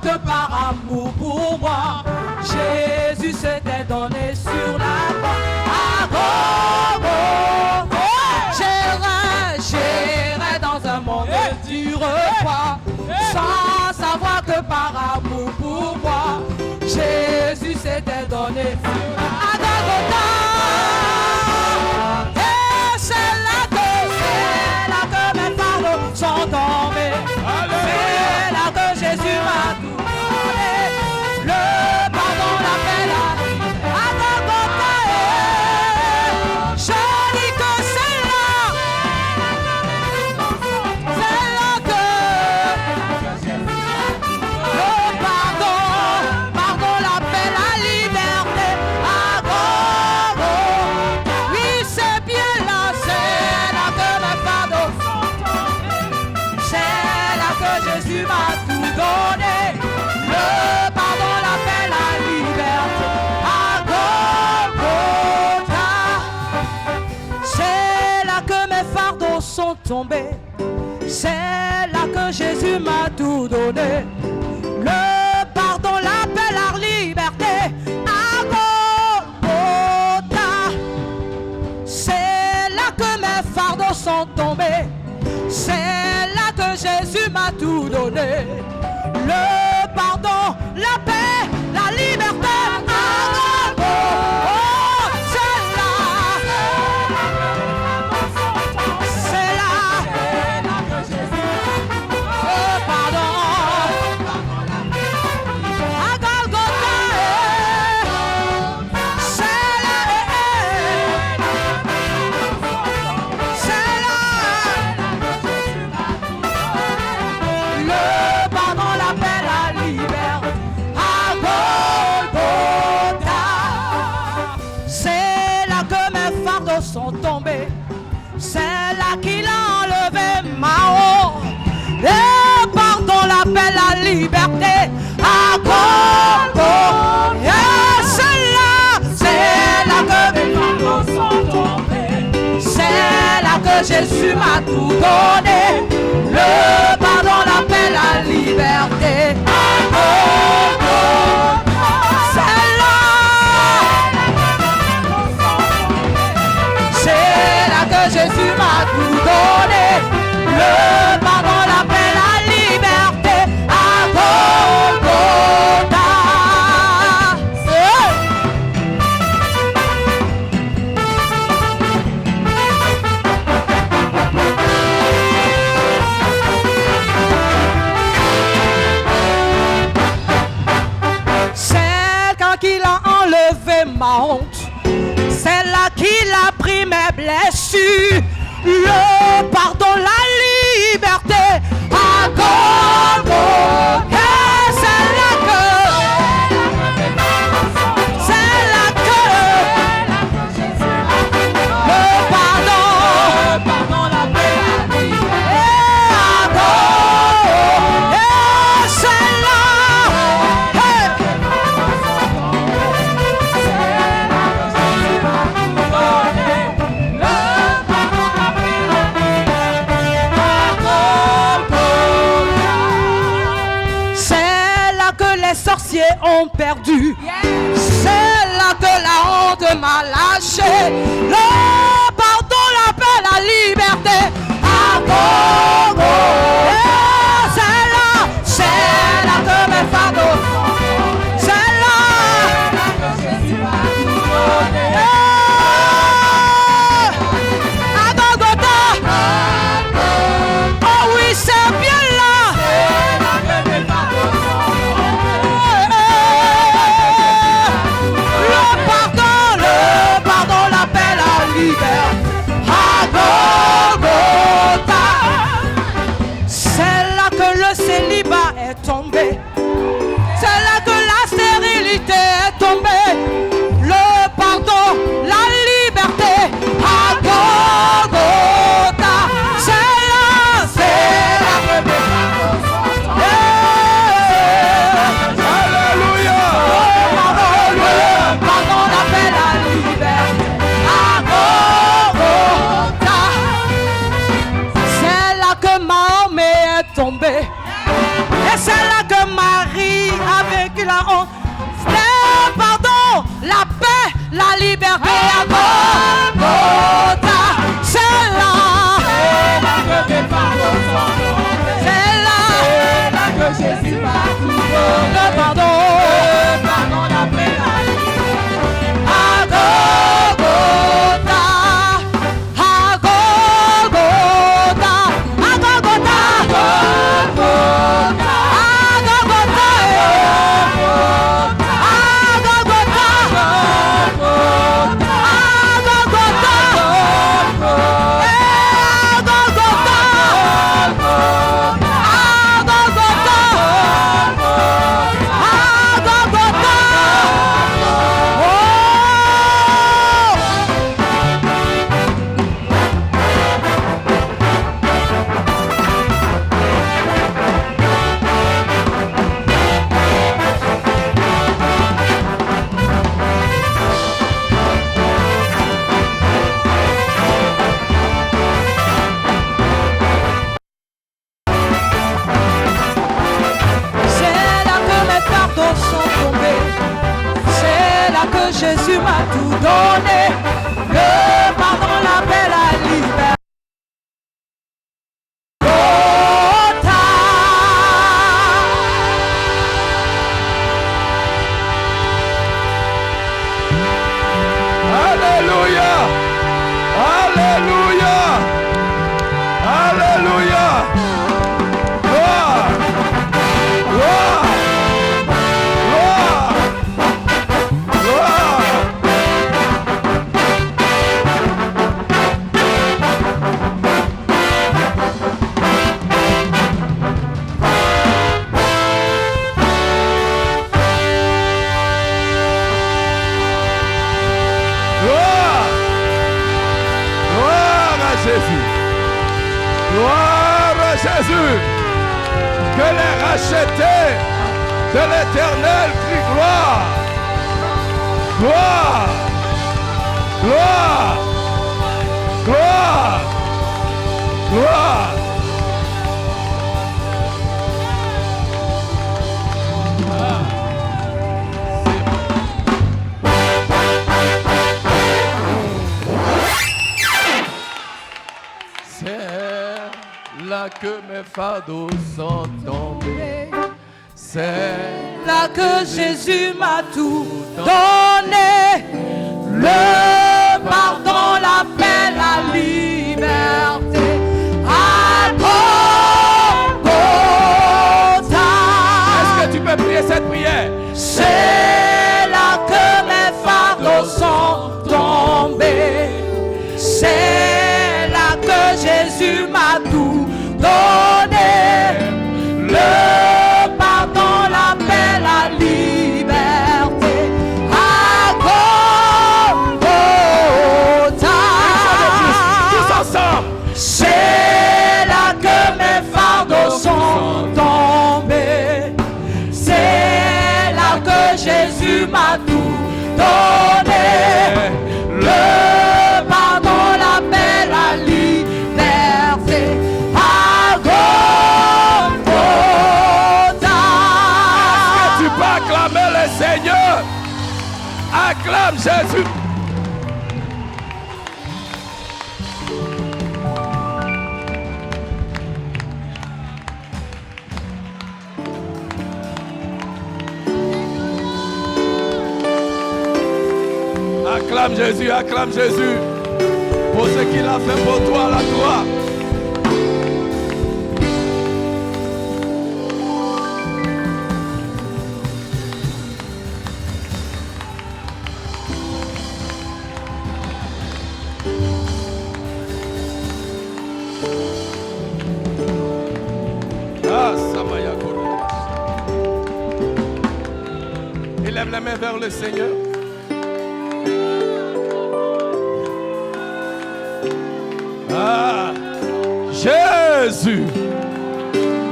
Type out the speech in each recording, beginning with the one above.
que par amour pour moi, Jésus s'était donné sur la croix. J'irai dans un monde du repas, sans savoir que par amour pour moi, Jésus s'était donné à Golgotha. Et c'est là que mes fardeaux sont tombés. C'est là que Jésus m'a tout donné. Le pardon, la paix, la vie à Golgotha. Je dis que c'est là que le pardon, la paix, la liberté à Golgotha. Oui, c'est bien là, c'est là que mes fardeaux sont tombés. C'est là que Jésus m'a tout donné. Le pardon, la paix, la liberté à Golgotha. C'est là que mes fardeaux sont tombés. C'est là que Jésus m'a tout donné. Le pardon, la paix, la liberté à Golgotha. C'est là que mes fardeaux sont tombés. C'est là que Jésus m'a tout donné. Le pardon, la paix, la liberté à Golgotha. C'est là. C'est là. que Jésus. Le pardon. À Golgotha. C'est là. C'est là. Le pardon, la paix, la liberté à Golgotha. C'est là que mes fardeaux sont tombés. C'est là qu'il a enlevé ma honte. Le pardon, la paix, la liberté à Golgotha. C'est là que mes fardeaux sont tombés. C'est là que Jésus m'a tout donné. Le pardon, la paix, la liberté à Golgotha. C'est là. C'est là que Jésus m'a tout donné. Le pardon, la paix, la liberté à Golgotha. C'est quand il a enlevé ma honte. C'est là qu'il a pris mes blessures. Le pardon, la liberté à Golgotha. C'est là que le pardon, la paix, la liberté à Golgotha. C'est là. Les sorciers ont perdu. C'est là que la honte m'a lâché. Le pardon, la paix, la liberté à Golgotha. C'est là que mes fardeaux. C'est là que Jésus m'a tout donné. À Golgotha. Oh oui, c'est bien là. C'est là que mes fardeaux sont. Le pardon, la paix, la liberté à Golgotha. C'est là que le célibat est tombé. C'est là que la stérilité est tombée. Le pardon, la liberté à Golgotha. C'est là que mes fardeaux sont tombés. Alléluia. Le pardon, la paix, la liberté à Golgotha. C'est là que Mahomet est tombé. Et c'est là que Marie a vaincu la honte. Le pardon, la paix, la liberté à Golgotha. C'est là. C'est là que mes fardeaux sont tombés. C'est là que Jésus m'a tout donné. Le pardon, la paix, la liberté à Golgotha. À Golgotha. À Golgotha. Jésus m'a tout donné, le pardon, la paix, la liberté. Alléluia, Alléluia, Alléluia. Gloire, gloire, gloire, gloire. Jésus, gloire à Jésus, que les rachetés de l'Éternel crient gloire, gloire, gloire, gloire, gloire. Là que mes fardeaux sont tombés, c'est là que Jésus m'a tout donné, le pardon, la paix, la liberté à Golgotha. Est-ce que tu peux prier cette prière? C'est là que mes fardeaux sont tombés, c'est là que Jésus m'a tout donné, le pardon, la paix, la liberté à Golgotha. Tous ensemble. C'est là que mes fardeaux sont tombés, c'est là que Jésus m'a tout donné, le pardon, la paix, la liberté à Golgotha. Est-ce que tu peux acclamer le Seigneur? Acclame Jésus. Acclame Jésus, acclame Jésus pour ce qu'il a fait pour toi à la croix. Ah, Samaya Koro. Élève la main vers le Seigneur. Ah, Jésus,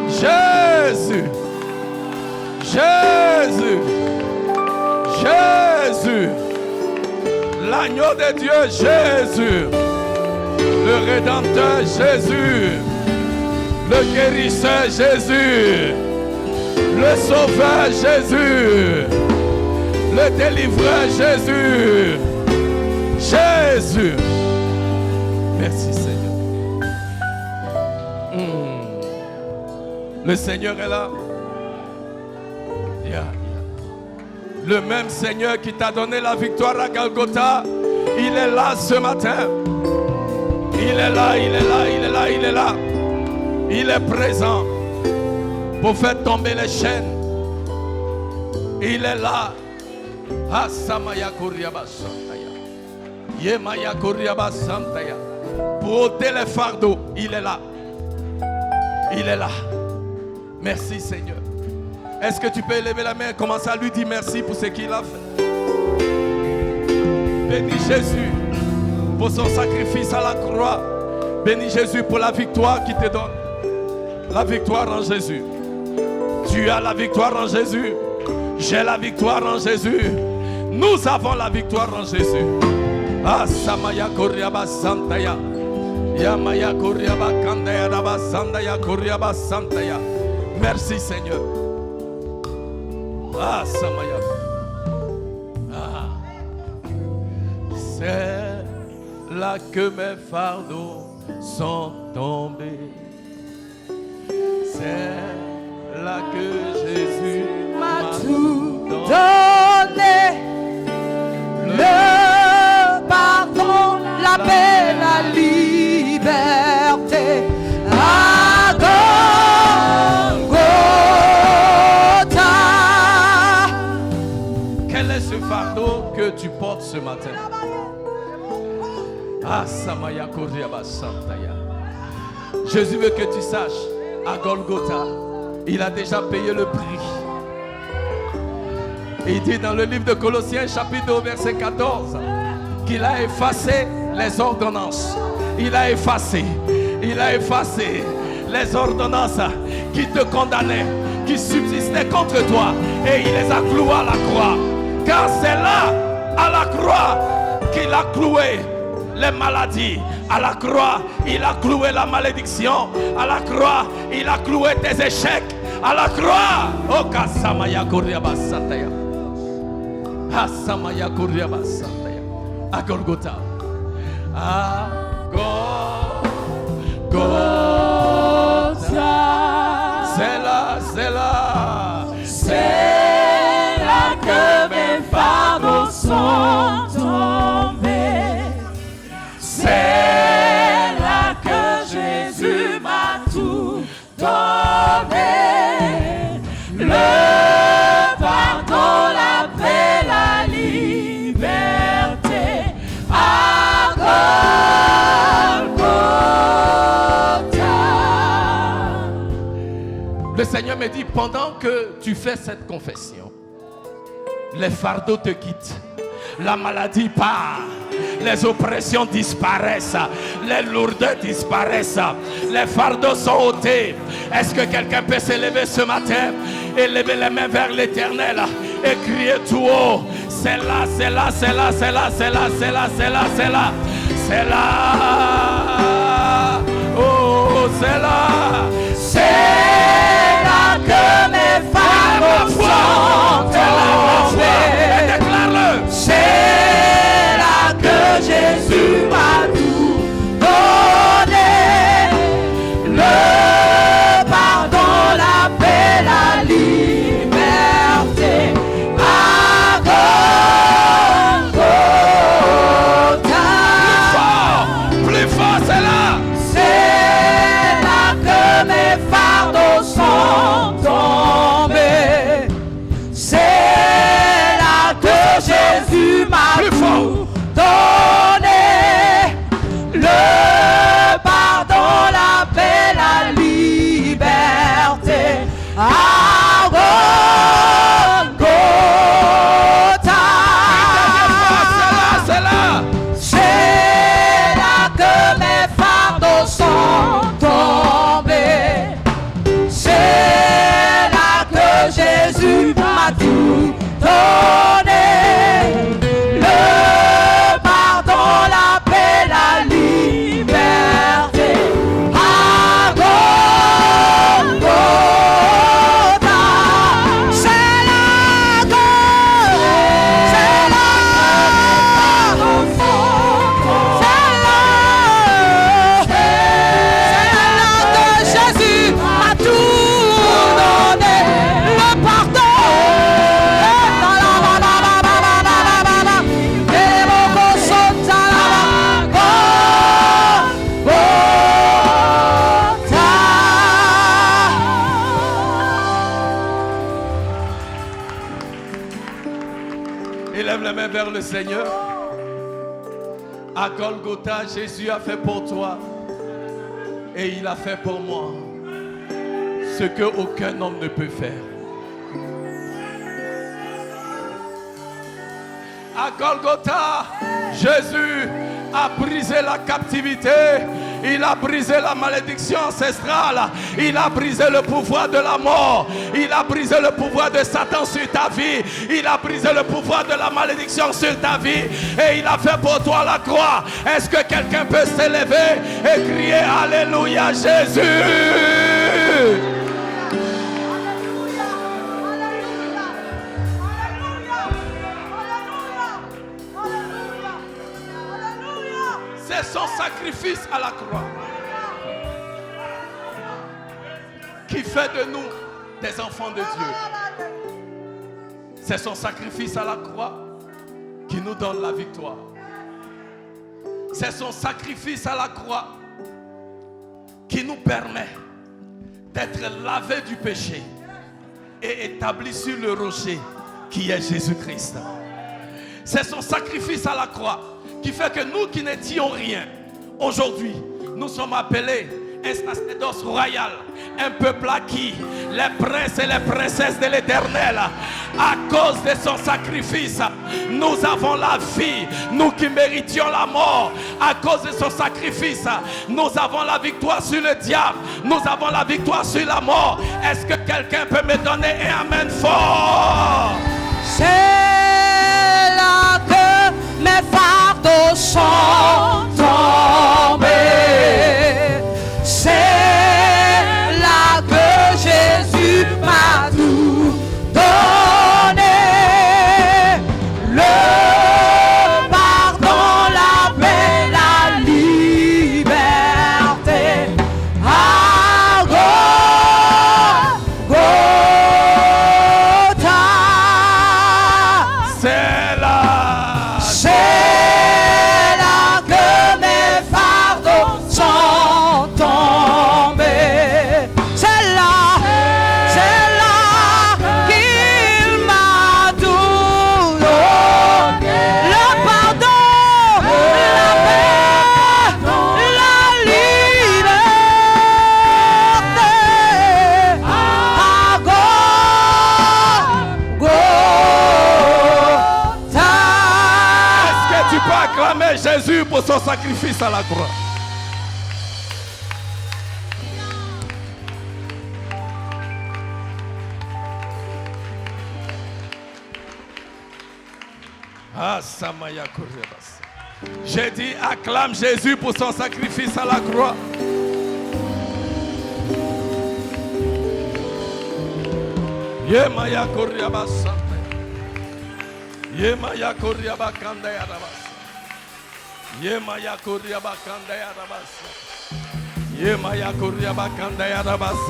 Jésus, Jésus, Jésus, l'agneau de Dieu, Jésus, le Rédempteur, Jésus, le guérisseur, Jésus, Le sauveur Jésus. Le délivreur Jésus. Jésus. Merci Seigneur. Le Seigneur est là. Le même Seigneur qui t'a donné la victoire à Golgotha, il est là ce matin. Il est là, il est là, il est là, il est là. Il est présent pour faire tomber les chaînes. Il est là. Pour ôter les fardeaux, il est là. Il est là. Merci Seigneur. Est-ce que tu peux élever la main et commencer à lui dire merci pour ce qu'il a fait? Bénis Jésus pour son sacrifice à la croix. Bénis Jésus pour la victoire qu'il te donne. La victoire en Jésus. Tu as la victoire en Jésus. J'ai la victoire en Jésus. Nous avons la victoire en Jésus. Ah, Samaya Koryaba Santaya. Yamaya Koryaba Kandaya Raba Sandaya Koryaba Santaya. Merci Seigneur. Ah, Samaya. Ah. C'est là que mes fardeaux sont tombés. C'est là que Jésus m'a tout donné. Le pardon, la paix, la liberté. À Golgotha. Quel est ce fardeau que tu portes ce matin? Ah, Samaya Koryaba Santaya. Jésus veut que tu saches, à Golgotha, il a déjà payé le prix. Et il dit dans le livre de Colossiens, chapitre 2, verset 14, qu'il a effacé les ordonnances. Il a effacé les ordonnances qui te condamnaient, qui subsistaient contre toi. Et il les a clouées à la croix. Car c'est là, à la croix, qu'il a cloué les maladies. À la croix, il a cloué la malédiction. À la croix, il a cloué tes échecs. À la croix, oh Kasamaya Koryaba Santaya. Kasamaya Koryaba Santaya. À Golgotha. À Golgotha. C'est là, c'est là. C'est là que mes fardeaux sont tombés. C'est là que Jésus m'a tout donné. Le pardon, la paix, la liberté. À Golgotha. Le Seigneur me dit, pendant que tu fais cette confession, les fardeaux te quittent, la maladie part, les oppressions disparaissent, les lourdeurs disparaissent, les fardeaux sont ôtés. Est-ce que quelqu'un peut s'élever ce matin et lever les mains vers l'Éternel et crier tout haut? C'est là, c'est là, c'est là, c'est là, c'est là, c'est là, c'est là, c'est là, c'est là. Oh, c'est là. C'est là que mes fardeaux sont tombés. Déclare-le. C'est là que Jésus m'a tout donné. Le pardon, la paix, la liberté. À Golgotha. Plus fort, c'est là. C'est là que mes fardeaux sont tombés. C'est là que Jésus m'a tout donné. Le pardon, la paix, la liberté. À Golgotha. C'est là. C'est là que mes fardeaux sont tombés. C'est là que Jésus m'a tout donné. Le pardon, la paix, la liberté. À Golgotha. Élève les mains vers le Seigneur. À Golgotha, Jésus a fait pour toi et il a fait pour moi ce que aucun homme ne peut faire. À Golgotha, Jésus a brisé la captivité. Il a brisé la malédiction ancestrale. Il a brisé le pouvoir de la mort. Il a brisé le pouvoir de Satan sur ta vie. Il a brisé le pouvoir de la malédiction sur ta vie. Et il a fait pour toi la croix. Est-ce que quelqu'un peut s'élever et crier Alléluia Jésus? C'est son sacrifice à la croix qui fait de nous des enfants de Dieu. C'est son sacrifice à la croix qui nous donne la victoire. C'est son sacrifice à la croix qui nous permet d'être lavés du péché et établis sur le rocher qui est Jésus-Christ. C'est son sacrifice à la croix qui fait que nous qui n'étions rien, aujourd'hui, nous sommes appelés un sacerdoce royal, un peuple acquis, les princes et les princesses de l'Éternel. À cause de son sacrifice, nous avons la vie, nous qui méritions la mort. À cause de son sacrifice, nous avons la victoire sur le diable, nous avons la victoire sur la mort. Est-ce que quelqu'un peut me donner un amen fort? C'est là que mes fardeaux sont tombés. C'est là que Jésus m'a tout donné. Le pardon, la paix, la liberté. À Golgotha. C'est là. C'est là que mes fardeaux sont tombés. C'est là qu'il m'a tout donné. Le pardon, la paix, la liberté. À Golgotha. Est-ce que tu peux acclamer Jésus pour son sacrifice à la croix? Ah, Samaya Korebas. J'ai dit acclame Jésus pour son sacrifice à la croix. Yemaya Korebas. Yemaya Korebas Kandaya Rabas. Yemaya Korebas Kandaya Rabas. Yemaya Korebas Kandaya Rabas.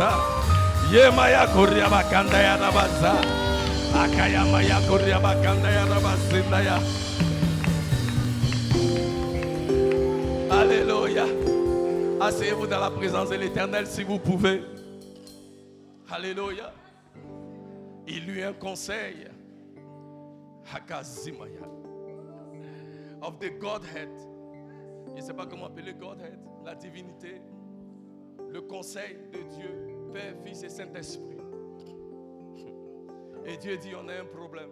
Yemaya Korebas Kandaya Rabas. Akaya Maya Korebas Kandaya Rabas. Alléluia. Asseyez-vous dans la présence de l'Éternel si vous pouvez. Alléluia. Il lui un conseil. Hakazimaya. Of the Godhead. Je ne sais pas comment appeler Godhead. La divinité. Le conseil de Dieu, Père, Fils et Saint-Esprit. Et Dieu dit, on a un problème.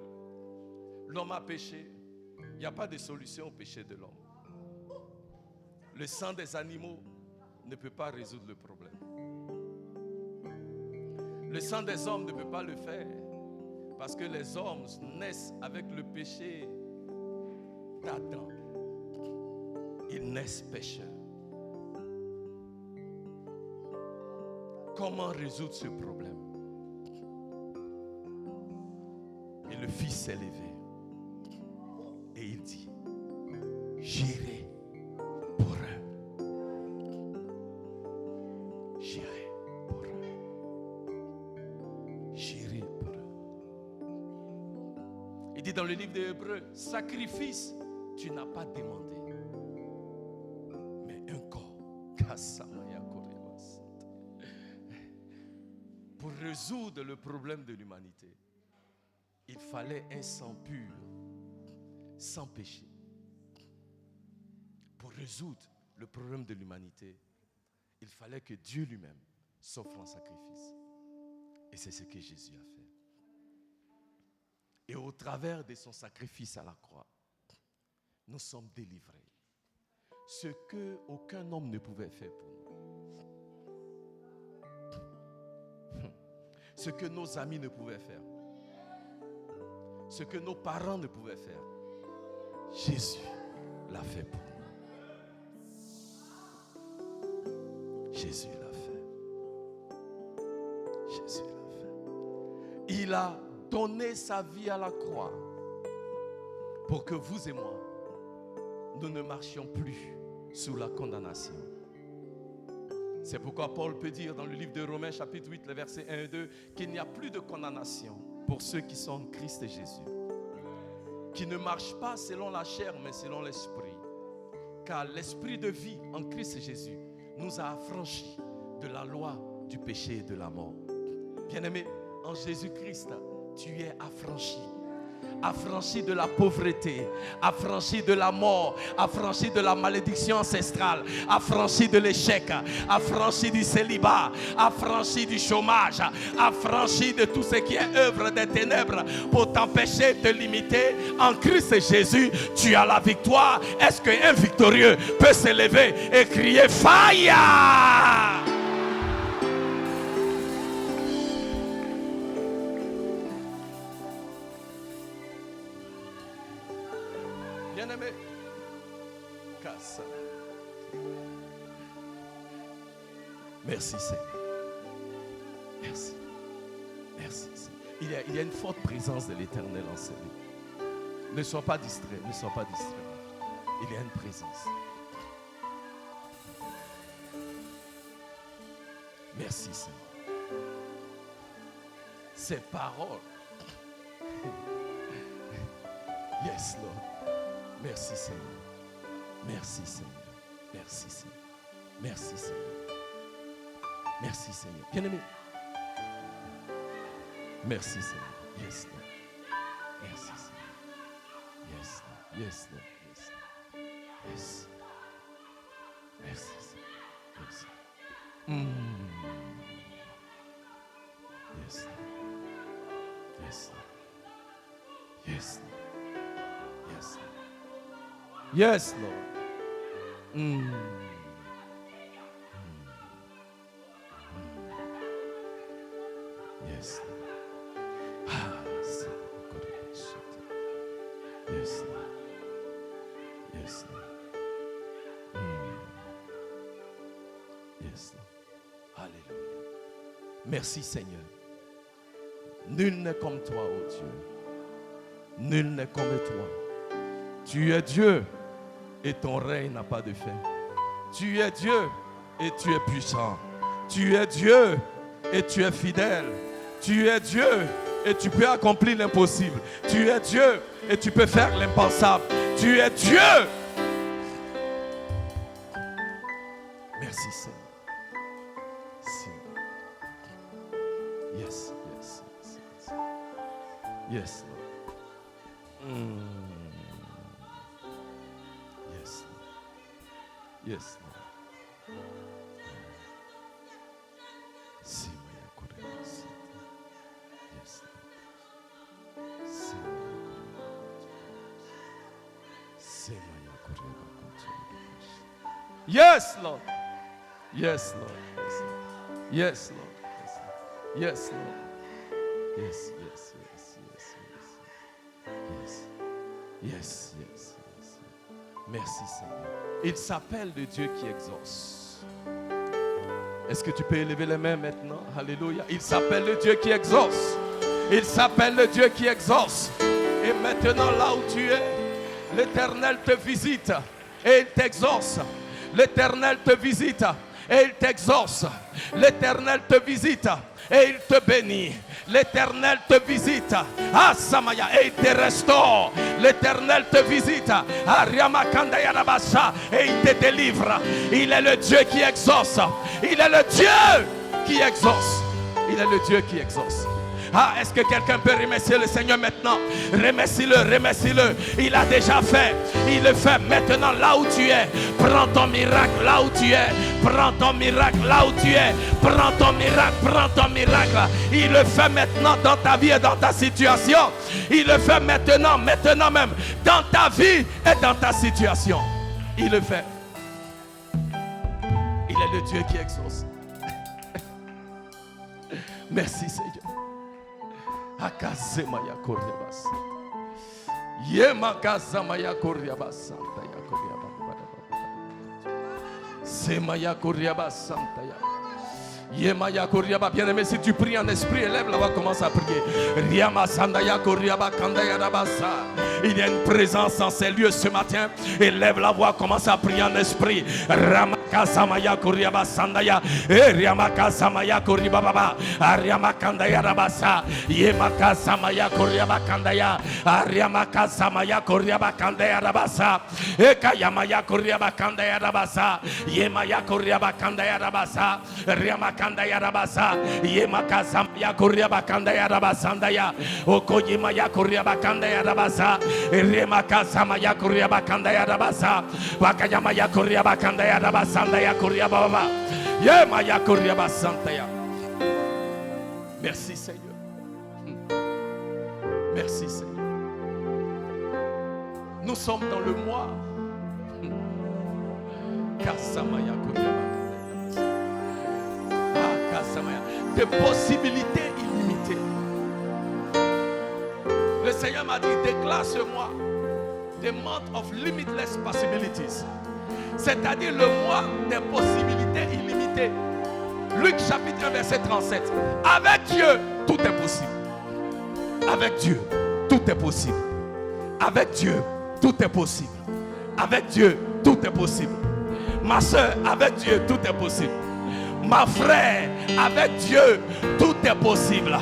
L'homme a péché. Il n'y a pas de solution au péché de l'homme. Le sang des animaux ne peut pas résoudre le problème. Le sang des hommes ne peut pas le faire. Parce que les hommes naissent avec le péché d'Adam. Ils naissent pécheurs. Comment résoudre ce problème? Et le Fils s'est levé. Et il dit, j'irai pour eux. J'irai pour eux. J'irai pour eux. Il dit dans le livre des Hébreux, sacrifice, tu n'as pas demandé. Mais un corps. Pour résoudre le problème de l'humanité, il fallait un sang pur sans péché. Pour résoudre le problème de l'humanité, il fallait que Dieu lui-même s'offre en sacrifice. Et c'est ce que Jésus a fait. Et au travers de son sacrifice à la croix, nous sommes délivrés. Ce qu'aucun homme ne pouvait faire pour nous. Ce que nos amis ne pouvaient faire. Ce que nos parents ne pouvaient faire. Jésus l'a fait pour nous. Jésus l'a fait. Jésus l'a fait. Il a donné sa vie à la croix pour que vous et moi, nous ne marchions plus sous la condamnation. C'est pourquoi Paul peut dire dans le livre de Romains chapitre 8, les versets 1 et 2, qu'il n'y a plus de condamnation pour ceux qui sont en Christ Jésus, qui ne marchent pas selon la chair mais selon l'esprit. Car l'esprit de vie en Christ Jésus nous a affranchis de la loi du péché et de la mort. Bien-aimé, en Jésus-Christ, tu es affranchi. Affranchi de la pauvreté, affranchi de la mort, affranchi de la malédiction ancestrale, affranchi de l'échec, affranchi du célibat, affranchi du chômage, affranchi de tout ce qui est œuvre des ténèbres pour t'empêcher de te limiter. En Christ Jésus, tu as la victoire. Est-ce qu'un victorieux peut se lever et crier Fire? Bien-aimé, casse. Merci Seigneur. Merci. Merci Seigneur. Il y a une forte présence de l'Éternel en ce lieu. Ne sois pas distrait, ne sois pas distrait. Il y a une présence. Merci Seigneur. Ces paroles. Yes Lord. Merci Seigneur. Merci Seigneur. Merci Seigneur. Merci Seigneur. Merci Seigneur. Bien-aimé. Merci Seigneur. Yes Lord. Merci Seigneur. Yes Lord. Yes Lord. Yes Lord. Yes. Merci Seigneur. Yes. Yes Lord. Yes Lord. Yes Lord. Yes Lord. Yes, Lord. Yes, Lord. Yes, Lord. Yes, Lord. Yes, Lord. Alléluia. Merci, Seigneur. Nul n'est comme toi, ô Dieu. Nul n'est comme toi. Tu es Dieu et ton règne n'a pas de fin. Tu es Dieu et tu es puissant. Tu es Dieu et tu es fidèle. Tu es Dieu et tu peux accomplir l'impossible. Tu es Dieu et tu peux faire l'impensable. Tu es Dieu. Merci Seigneur. Yes, yes, yes, yes. Yes, Lord. Yes, Lord. Yes, Lord. Yes, Lord. Yes, Lord. Yes, Lord. Yes, Lord. Yes, yes, yes, yes, yes. Yes, yes, yes. Merci Seigneur. Il s'appelle le Dieu qui exauce. Est-ce que tu peux élever les mains maintenant? Alléluia. Il s'appelle le Dieu qui exauce. Il s'appelle le Dieu qui exauce. Et maintenant là où tu es, l'Éternel te visite et il t'exauce. L'Éternel te visite et il t'exauce. L'Éternel te visite et il te bénit. L'Éternel te visite. Ah Samaya, et il te restaure. L'Éternel te visite. Ah Riamakanda Yarabasha, et il te délivre. Il est le Dieu qui exauce. Il est le Dieu qui exauce. Il est le Dieu qui exauce. Ah, est-ce que quelqu'un peut remercier le Seigneur maintenant? Remercie-le, remercie-le. Il a déjà fait. Il le fait maintenant là où tu es. Prends ton miracle là où tu es. Prends ton miracle là où tu es. Prends ton miracle, prends ton miracle. Il le fait maintenant dans ta vie et dans ta situation. Il le fait maintenant, maintenant même, dans ta vie et dans ta situation. Il le fait. Il est le Dieu qui exauce. Merci Seigneur. Akazemaya Koryabas. Yemakazamaya Koryabas Santa ya Koryabas. Semaya Koryabas Santa ya. Yemaya Koryaba, bien-aimé, si tu pries en esprit, élève la voix, commence à prier. Riama Sandaya Koryaba Kandaya Rabasa. Il y a une présence dans ces lieux ce matin. Élève la voix, commence à prier en esprit. Ramaka Samaya Koryaba Sandaya. Riamaka Samaya Koryababa. Ariamakandaya Rabasa. Yemaka Samaya Koryaba Kandaya. Ariamaka Samaya Koryaba Kandaya Rabasa. Ekayamaya Koryaba Kandaya Rabasa. Yemaya Koryaba Kandaya Rabasa. Riamaka Kandaya Rabasa, Yemaka Samaya Koryaba Kandaya Rabasandaya, Okoyima ya Koryaba Kandaya Rabasa, Remaka Samaya Koryaba Kandaya Rabasa, Wakayama ya Koryaba Kandaya Rabasandaya Koryaba Baba, Yemaya Koryaba Santaya. Merci Seigneur. Merci Seigneur. Nous sommes dans le mois Kasamaya Koryaba. De possibilités illimitées. Le Seigneur m'a dit, déclare ce mois the month of limitless possibilities, c'est-à-dire le mois des possibilités illimitées. Luc chapitre 1 verset 37. Avec Dieu tout est possible. Avec Dieu tout est possible. Avec Dieu tout est possible. Avec Dieu tout est possible. Ma soeur, avec Dieu tout est possible. Ma frère, avec Dieu, tout est possible.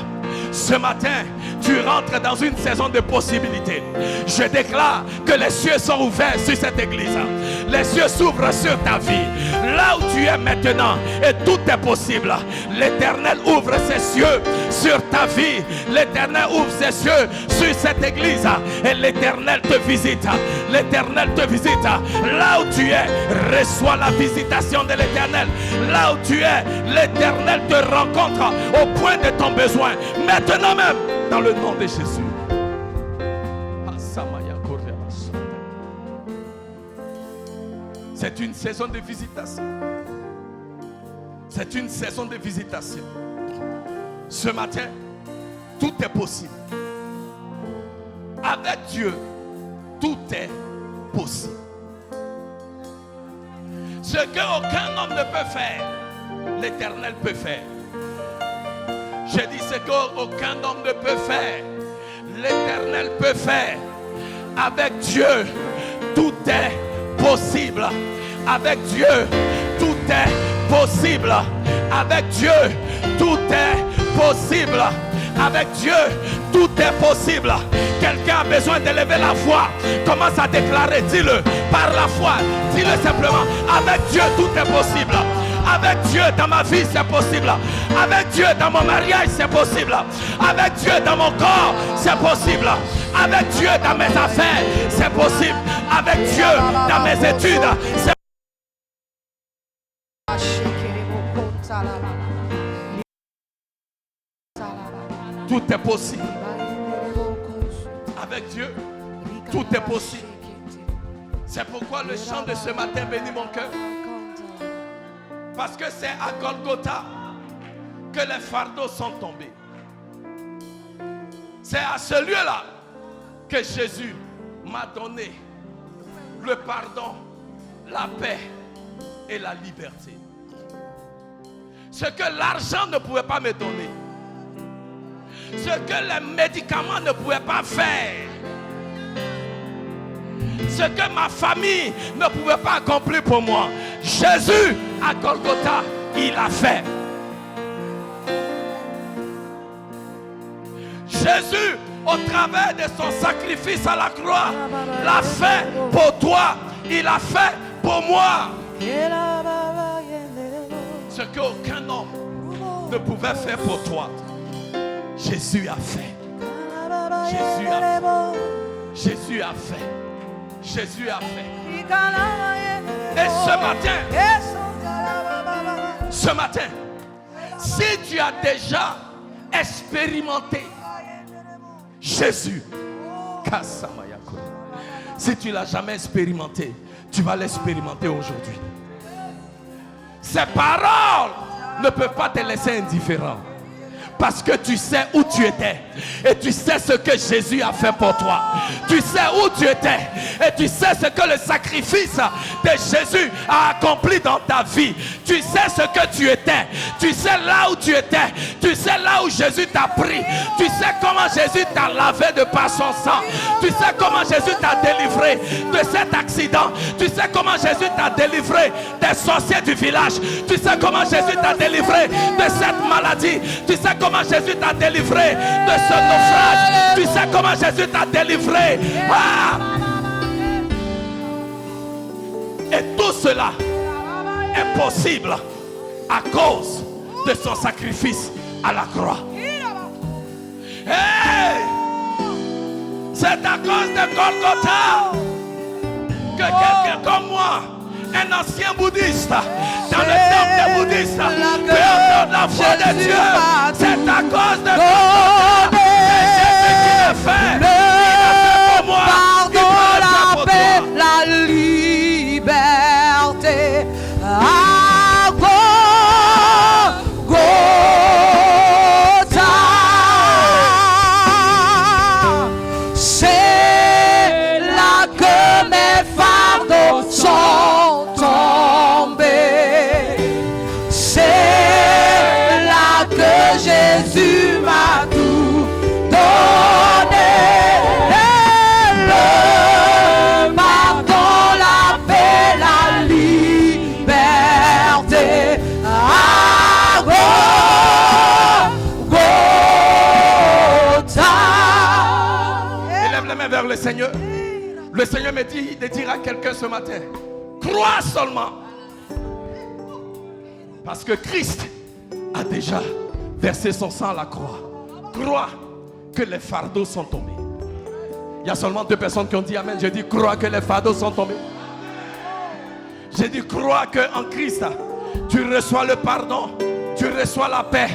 Ce matin, tu rentres dans une saison de possibilités. Je déclare que les cieux sont ouverts sur cette église. Les cieux s'ouvrent sur ta vie. Là où tu es maintenant, et tout est possible. L'Éternel ouvre ses cieux sur ta vie. L'Éternel ouvre ses cieux sur cette église. Et l'Éternel te visite. L'Éternel te visite. Là où tu es, reçois la visitation de l'Éternel. Là où tu es, l'Éternel te rencontre au point de ton besoin. Maintenant même, dans le nom de Jésus. C'est une saison de visitation. C'est une saison de visitation. Ce matin, tout est possible. Avec Dieu, tout est possible. Ce qu'aucun homme ne peut faire, l'Éternel peut faire. Je dis ce qu'aucun homme ne peut faire, l'Éternel peut faire. Avec Dieu, tout est possible. Avec Dieu, tout est possible. Avec Dieu, tout est possible. Avec Dieu, tout est possible. Quelqu'un a besoin d'élever la voix. Commence à déclarer, dis-le par la foi. Dis-le simplement. Avec Dieu, tout est possible. Avec Dieu dans ma vie, c'est possible. Avec Dieu dans mon mariage, c'est possible. Avec Dieu dans mon corps, c'est possible. Avec Dieu dans mes affaires, c'est possible. Avec Dieu dans mes études, c'est tout est possible. Avec Dieu, tout est possible. C'est pourquoi le chant de ce matin bénit mon cœur. Parce que c'est à Golgotha que les fardeaux sont tombés. C'est à ce lieu-là que Jésus m'a donné le pardon, la paix et la liberté. Ce que l'argent ne pouvait pas me donner. Ce que les médicaments ne pouvaient pas faire. Ce que ma famille ne pouvait pas accomplir pour moi. Jésus à Golgotha, il a fait. Jésus, au travers de son sacrifice à la croix, l'a fait pour toi. Il a fait pour moi. Ce qu'aucun homme ne pouvait faire pour toi. Jésus a fait. Jésus a fait. Jésus a fait. Jésus a fait. Et ce matin, si tu as déjà expérimenté Jésus, si tu ne l'as jamais expérimenté, tu vas l'expérimenter aujourd'hui. Ces paroles ne peuvent pas te laisser indifférent. Parce que tu sais où tu étais. Et tu sais ce que Jésus a fait pour toi. Tu sais où tu étais. Et tu sais ce que le sacrifice de Jésus a accompli dans ta vie. Tu sais ce que tu étais. Tu sais là où tu étais. Tu sais là où Jésus t'a pris. Tu sais comment Jésus t'a lavé de par son sang. Tu sais comment Jésus t'a délivré de cet accident. Tu sais comment Jésus t'a délivré des sorciers du village. Tu sais comment Jésus t'a délivré de cette maladie. Tu sais comment Jésus t'a délivré de ce naufrage. Tu sais comment Jésus t'a délivré. Et tout cela est possible à cause de son sacrifice à la croix. Hey! C'est à cause de Golgotha que quelqu'un comme moi, un ancien bouddhiste, dans le temple des bouddhistes, peut entendre la voix de Dieu. C'est à cause de Golgotha. C'est Jésus qui l'a fait. Il l'a fait pour moi. Pardon, la paix, la liberté. C'est là que mes fardeaux sont tombés. C'est là que Jésus m'a tout donné. Le pardon, la paix, la liberté. Élève les mains vers le Seigneur. Le Seigneur me dit de dire à quelqu'un ce matin: crois seulement. Parce que Christ a déjà versé son sang à la croix. Crois que les fardeaux sont tombés. Il y a seulement 2 personnes qui ont dit amen. Je dis crois que les fardeaux sont tombés. J'ai dit crois qu'en Christ tu reçois le pardon, tu reçois la paix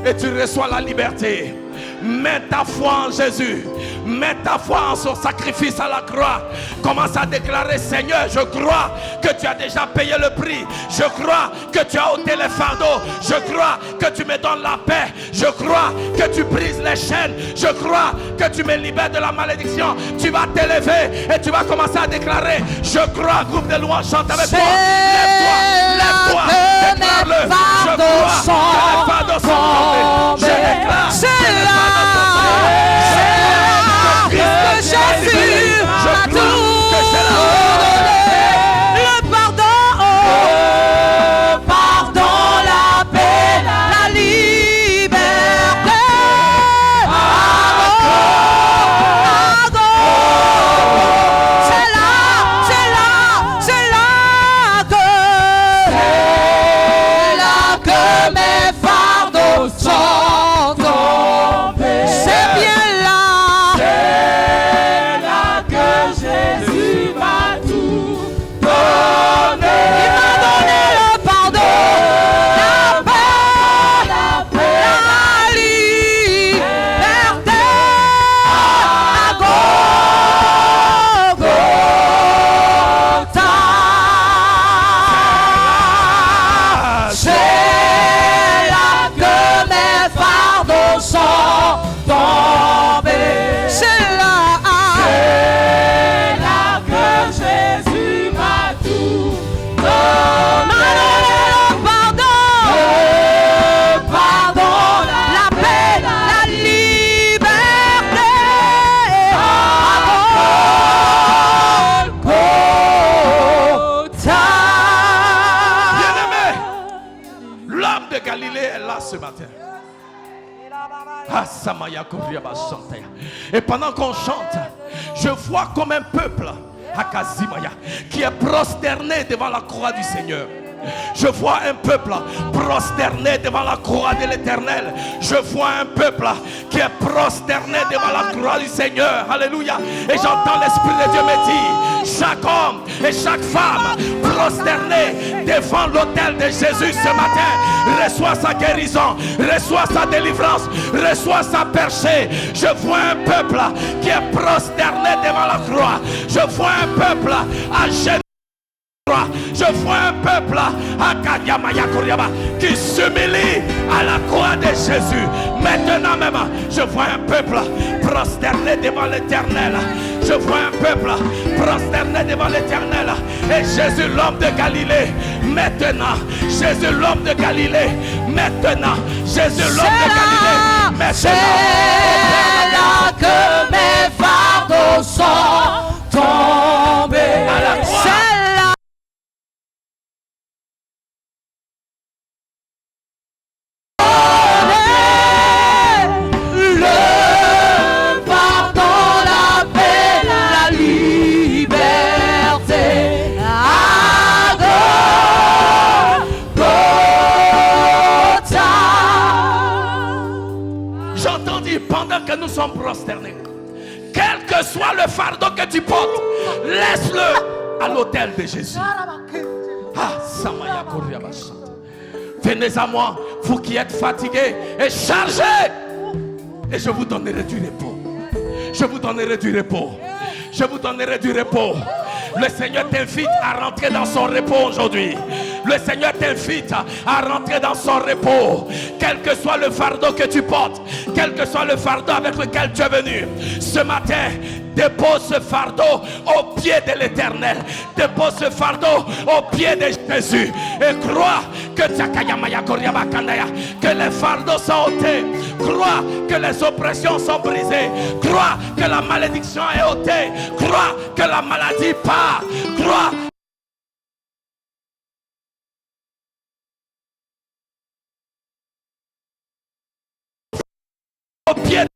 et tu reçois la liberté. Mets ta foi en Jésus. Mets ta foi en son sacrifice à la croix. Commence à déclarer: Seigneur, je crois que tu as déjà payé le prix. Je crois que tu as ôté les fardeaux. Je crois que tu me donnes la paix. Je crois que tu brises les chaînes. Je crois que tu me libères de la malédiction. Tu vas t'élever et tu vas commencer à déclarer: je crois. Groupe de louanges, chante avec moi. Lève-toi, lève-toi, déclare-le. Je crois que les fardeaux sont tombés. Je déclare que les fardeaux sont tombés. Jésus m'a tout donné. Le pardon, pardon, la paix, la liberté. C'est là que mes fardeaux sont tombés. C'est bien là. Jésus m'a tout donné. Il m'a donné le pardon, la paix, la liberté. À Golgotha. C'est là que mes fardeaux sont tombés. C'est là. Jésus m'a tout donné. Le pardon, la paix, la liberté. Golgotha. Bien-aimé, l'homme de Galilée est là ce matin. Et pendant qu'on chante, je vois comme un peuple Akazimaya, qui est prosterné devant la croix du Seigneur. Je vois un peuple prosterné devant la croix de l'Éternel. Je vois un peuple qui est prosterné devant la croix du Seigneur. Alléluia. Et j'entends l'Esprit de Dieu me dire, chaque homme et chaque femme prosterné devant l'autel de Jésus ce matin reçoit sa guérison, reçoit sa délivrance, reçoit sa percée. Je vois un peuple qui est prosterné devant la croix. Je vois un peuple à genoux. Je vois un peuple qui s'humilie à la croix de Jésus. Maintenant même, je vois un peuple prosterné devant l'Éternel. Je vois un peuple prosterné devant l'Éternel. Et Jésus, l'homme de Galilée, maintenant. Jésus, l'homme de Galilée, maintenant. Jésus, l'homme de Galilée, maintenant. C'est là que mes fardeaux sont tombés. À la croix. Que nous sommes prosternés, quel que soit le fardeau que tu portes, laisse-le à l'autel de Jésus. Venez à moi, vous qui êtes fatigués et chargés, et je vous donnerai du repos. Je vous donnerai du repos. Je vous donnerai du repos. Le Seigneur t'invite à rentrer dans son repos aujourd'hui. Le Seigneur t'invite à rentrer dans son repos. Quel que soit le fardeau que tu portes, quel que soit le fardeau avec lequel tu es venu, ce matin, dépose ce fardeau au pied de l'Éternel. Dépose ce fardeau au pied de Jésus. Et crois que les fardeaux sont ôtés. Crois que les oppressions sont brisées. Crois que la malédiction est ôtée. Crois que la maladie part. Crois au pied de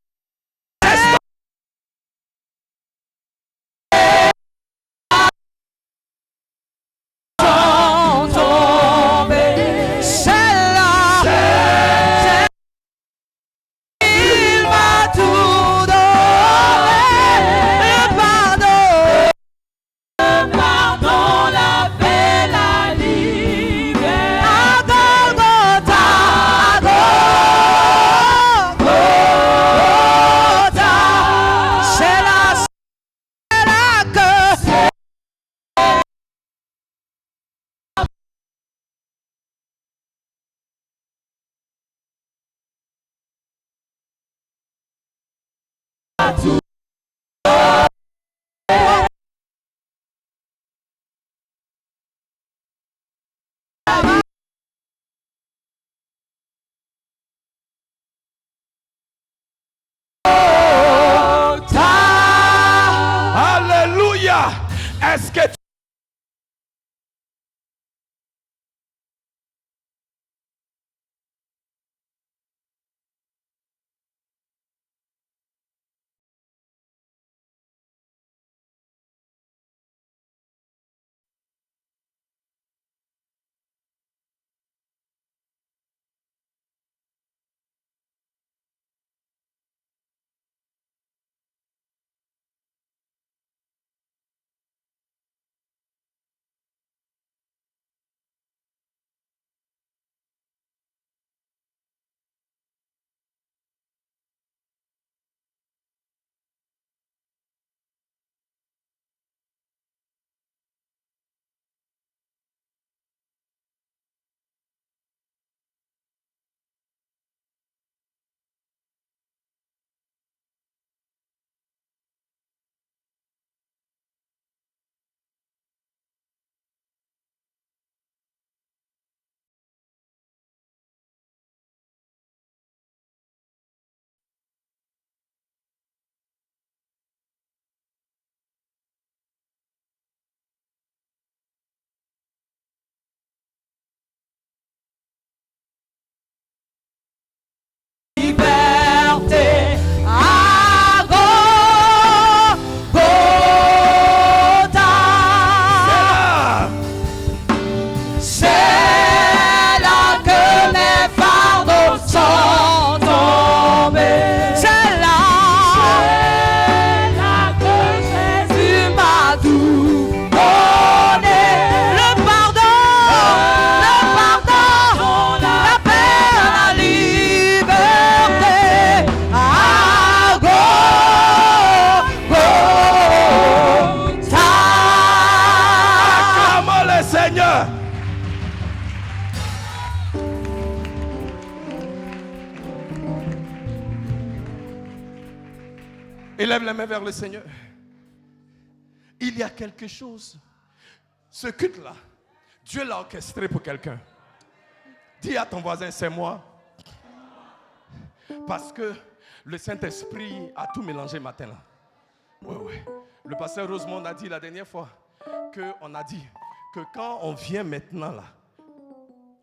Alléluia. Est-ce que Élève les mains vers le Seigneur. Il y a quelque chose. Ce culte-là, Dieu l'a orchestré pour quelqu'un. Dis à ton voisin, c'est moi. Parce que le Saint-Esprit a tout mélangé matin là. Oui. Le pasteur Rosemont a dit la dernière fois qu'on a dit que quand on vient maintenant là,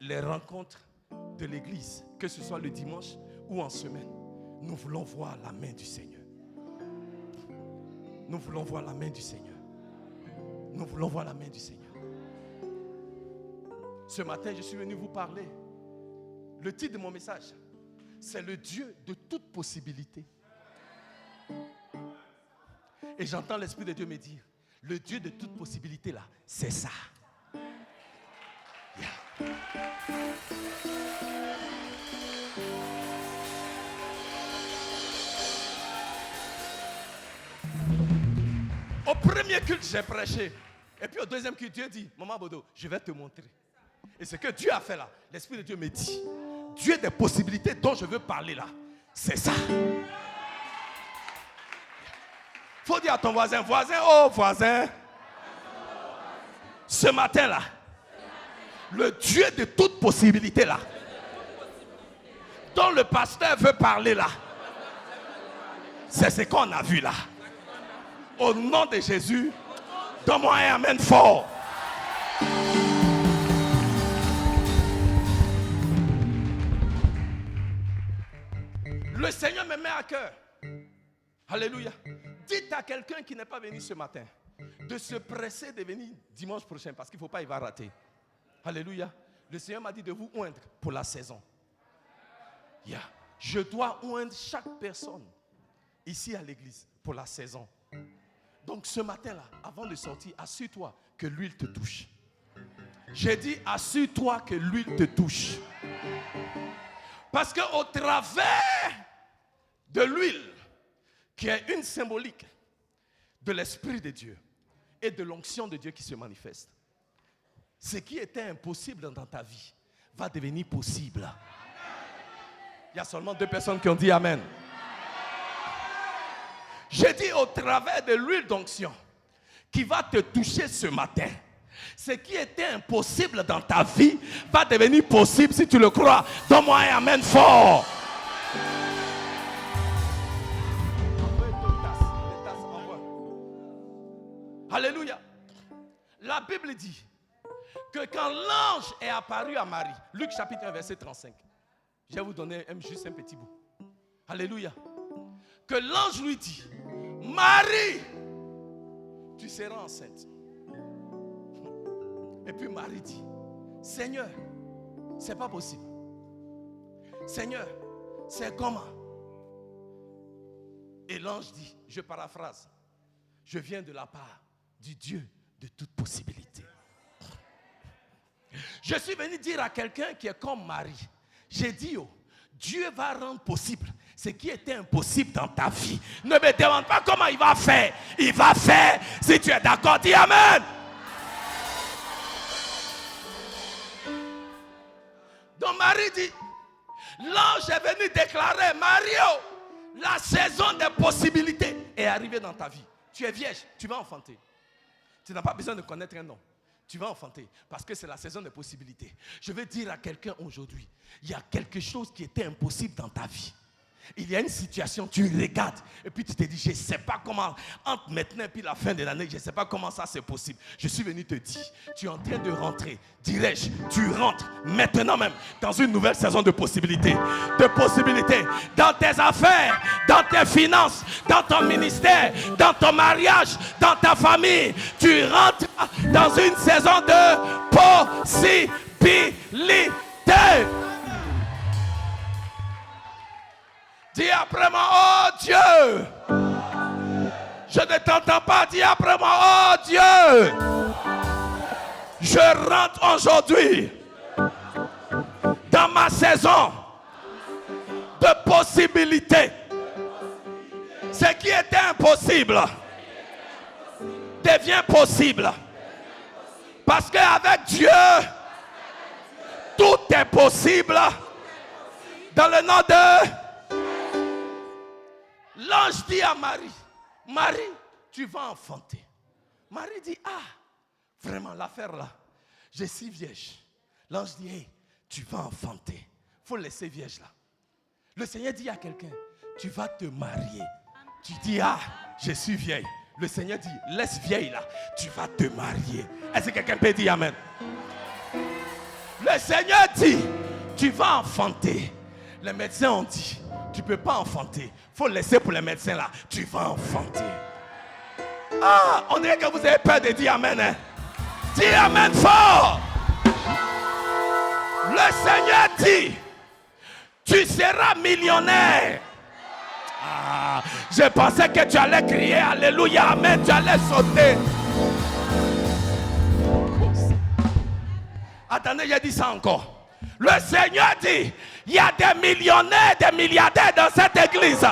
les rencontres de l'église, que ce soit le dimanche ou en semaine, nous voulons voir la main du Seigneur. Nous voulons voir la main du Seigneur. Nous voulons voir la main du Seigneur. Ce matin, je suis venu vous parler. Le titre de mon message, c'est le Dieu de toute possibilité. Et j'entends l'Esprit de Dieu me dire, le Dieu de toute possibilité là, c'est ça. Yeah. Au premier culte, j'ai prêché. Et puis au deuxième culte, Dieu dit, Maman Bodo, je vais te montrer. Et ce que Dieu a fait là, l'Esprit de Dieu me dit, Dieu des possibilités dont je veux parler là, c'est ça. Faut dire à ton voisin, oh voisin, ce matin là, le Dieu de toute possibilité là, dont le pasteur veut parler là, c'est ce qu'on a vu là. Au nom de Jésus, donne-moi un amen fort. Le Seigneur me met à cœur. Alléluia. Dites à quelqu'un qui n'est pas venu ce matin de se presser de venir dimanche prochain parce qu'il ne faut pas, il va rater. Alléluia. Le Seigneur m'a dit de vous oindre pour la saison. Yeah. Je dois oindre chaque personne ici à l'église pour la saison. Donc ce matin-là, avant de sortir, assure-toi que l'huile te touche. J'ai dit, assure-toi que l'huile te touche. Parce qu'au travers de l'huile, qui est une symbolique de l'Esprit de Dieu et de l'onction de Dieu qui se manifeste, ce qui était impossible dans ta vie va devenir possible. Il y a seulement 2 personnes qui ont dit Amen. J'ai dit au travers de l'huile d'onction qui va te toucher ce matin, ce qui était impossible dans ta vie va devenir possible si tu le crois. Donne-moi un Amen fort. Alléluia. La Bible dit que quand l'ange est apparu à Marie, Luc chapitre 1 verset 35, je vais vous donner juste un petit bout. Alléluia. Que l'ange lui dit, Marie, tu seras enceinte. Et puis Marie dit, Seigneur, c'est pas possible. Seigneur, c'est comment? Et l'ange dit, je paraphrase, je viens de la part du Dieu de toute possibilité. Je suis venu dire à quelqu'un qui est comme Marie, j'ai dit, oh, Dieu va rendre possible ce qui était impossible dans ta vie. Ne me demande pas comment il va faire. Il va faire. Si tu es d'accord, dis Amen. Donc Marie dit, l'ange est venu déclarer, Mario, la saison des possibilités est arrivée dans ta vie. Tu es vierge, tu vas enfanter. Tu n'as pas besoin de connaître un nom. Tu vas enfanter parce que c'est la saison des possibilités. Je veux dire à quelqu'un aujourd'hui, il y a quelque chose qui était impossible dans ta vie. Il y a une situation, tu regardes et puis tu te dis, je ne sais pas comment, entre maintenant et puis la fin de l'année, je ne sais pas comment ça c'est possible. Je suis venu te dire, tu es en train de rentrer, dirais-je, tu rentres maintenant même dans une nouvelle saison de possibilités. De possibilités dans tes affaires, dans tes finances, dans ton ministère, dans ton mariage, dans ta famille. Tu rentres dans une saison de possibilités. Dis après moi, oh Dieu. Je ne t'entends pas, dis après moi, oh Dieu. Je rentre aujourd'hui dans ma saison de possibilités. Ce qui était impossible devient possible. Parce qu'avec Dieu, tout est possible. Dans le nom de... L'ange dit à Marie, Marie, tu vas enfanter. Marie dit, ah, vraiment l'affaire là, je suis vierge. L'ange dit, hey, tu vas enfanter. Il faut laisser vierge là. Le Seigneur dit à quelqu'un, tu vas te marier. Tu dis, ah, je suis vieille. Le Seigneur dit, laisse vieille là, tu vas te marier. Est-ce que quelqu'un peut dire amen? Le Seigneur dit, tu vas enfanter. Les médecins ont dit, tu ne peux pas enfanter. Il faut laisser pour les médecins là, tu vas enfanter. Ah, on dirait que vous avez peur de dire amen. Hein? Dis amen fort. Le Seigneur dit, tu seras millionnaire. Ah, je pensais que tu allais crier alléluia, amen, tu allais sauter. Attendez, j'ai dit ça encore. Le Seigneur dit, il y a des millionnaires, des milliardaires dans cette église.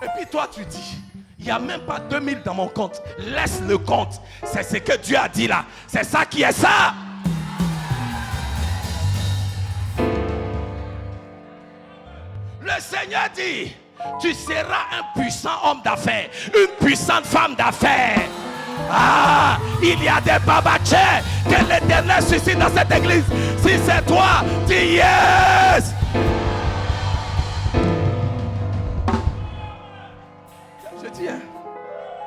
Et puis toi tu dis, il n'y a même pas 2000 dans mon compte. Laisse le compte. C'est ce que Dieu a dit là. C'est ça qui est ça. Le Seigneur dit, tu seras un puissant homme d'affaires, une puissante femme d'affaires. Ah, il y a des babachers que l'Éternel suscite dans cette église. Si c'est toi, dis yes. Je dis, hein,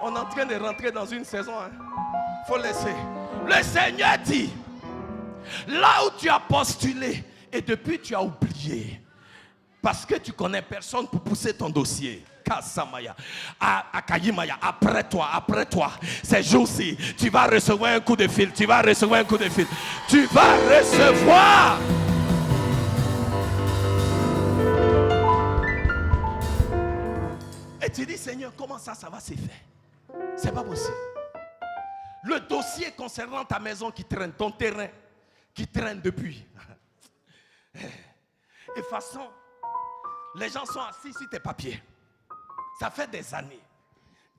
on est en train de rentrer dans une saison. Faut laisser. Le Seigneur dit, là où tu as postulé et depuis tu as oublié, parce que tu connais personne pour pousser ton dossier. Kassamaya, Akayimaya, après toi, ces jours-ci, tu vas recevoir un coup de fil, tu vas recevoir. Et tu dis, Seigneur, comment ça va se faire? C'est pas possible. Le dossier concernant ta maison qui traîne, ton terrain qui traîne depuis. Et façon, les gens sont assis sur tes papiers. Ça fait des années.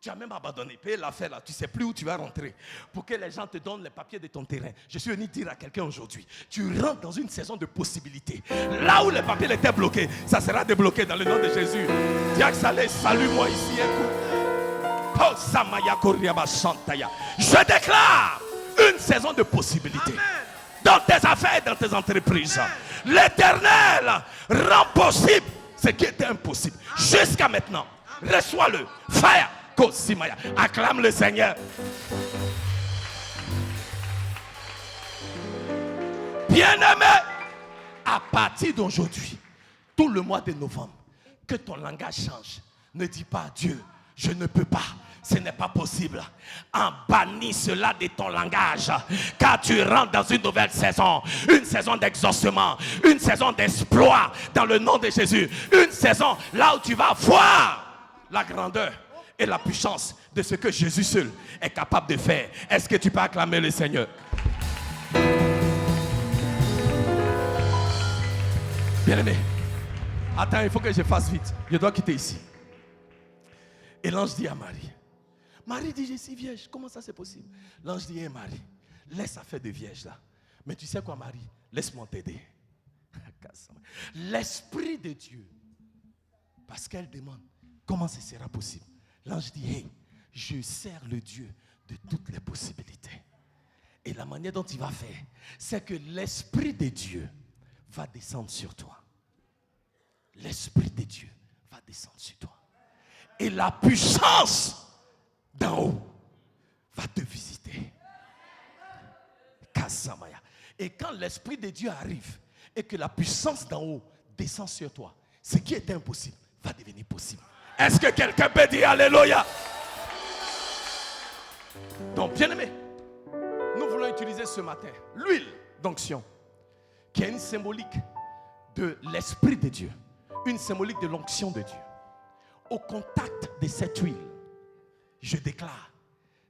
Tu as même abandonné, payé l'affaire là. Tu ne sais plus où tu vas rentrer. Pour que les gens te donnent les papiers de ton terrain. Je suis venu dire à quelqu'un aujourd'hui, tu rentres dans une saison de possibilités. Là où les papiers étaient bloqués, ça sera débloqué dans le nom de Jésus. Dieu salue-moi ici. Je déclare une saison de possibilités. Dans tes affaires et dans tes entreprises. L'Éternel rend possible ce qui était impossible. Jusqu'à maintenant. Reçois-le. Fire. Kosimaya. Acclame le Seigneur. Bien-aimé, à partir d'aujourd'hui, tout le mois de novembre, que ton langage change. Ne dis pas Dieu, je ne peux pas. Ce n'est pas possible. En bannis cela de ton langage. Car tu rentres dans une nouvelle saison. Une saison d'exaucement. Une saison d'exploit dans le nom de Jésus. Une saison là où tu vas voir la grandeur et la puissance de ce que Jésus seul est capable de faire. Est-ce que tu peux acclamer le Seigneur? Bien-aimé, attends, il faut que je fasse vite. Je dois quitter ici. Et l'ange dit à Marie, Marie dit, je suis vierge, comment ça c'est possible? L'ange dit, Marie, laisse affaire de vierge là. Mais tu sais quoi Marie? Laisse-moi t'aider. L'Esprit de Dieu, parce qu'elle demande, comment ce sera possible? L'ange dit, hey, je sers le Dieu de toutes les possibilités. Et la manière dont il va faire, c'est que l'Esprit de Dieu va descendre sur toi. L'Esprit de Dieu va descendre sur toi. Et la puissance d'en haut va te visiter. Et quand l'Esprit de Dieu arrive et que la puissance d'en haut descend sur toi, ce qui était impossible va devenir possible. Est-ce que quelqu'un peut dire alléluia? Donc, bien-aimé, nous voulons utiliser ce matin l'huile d'onction, qui est une symbolique de l'Esprit de Dieu, une symbolique de l'onction de Dieu. Au contact de cette huile, je déclare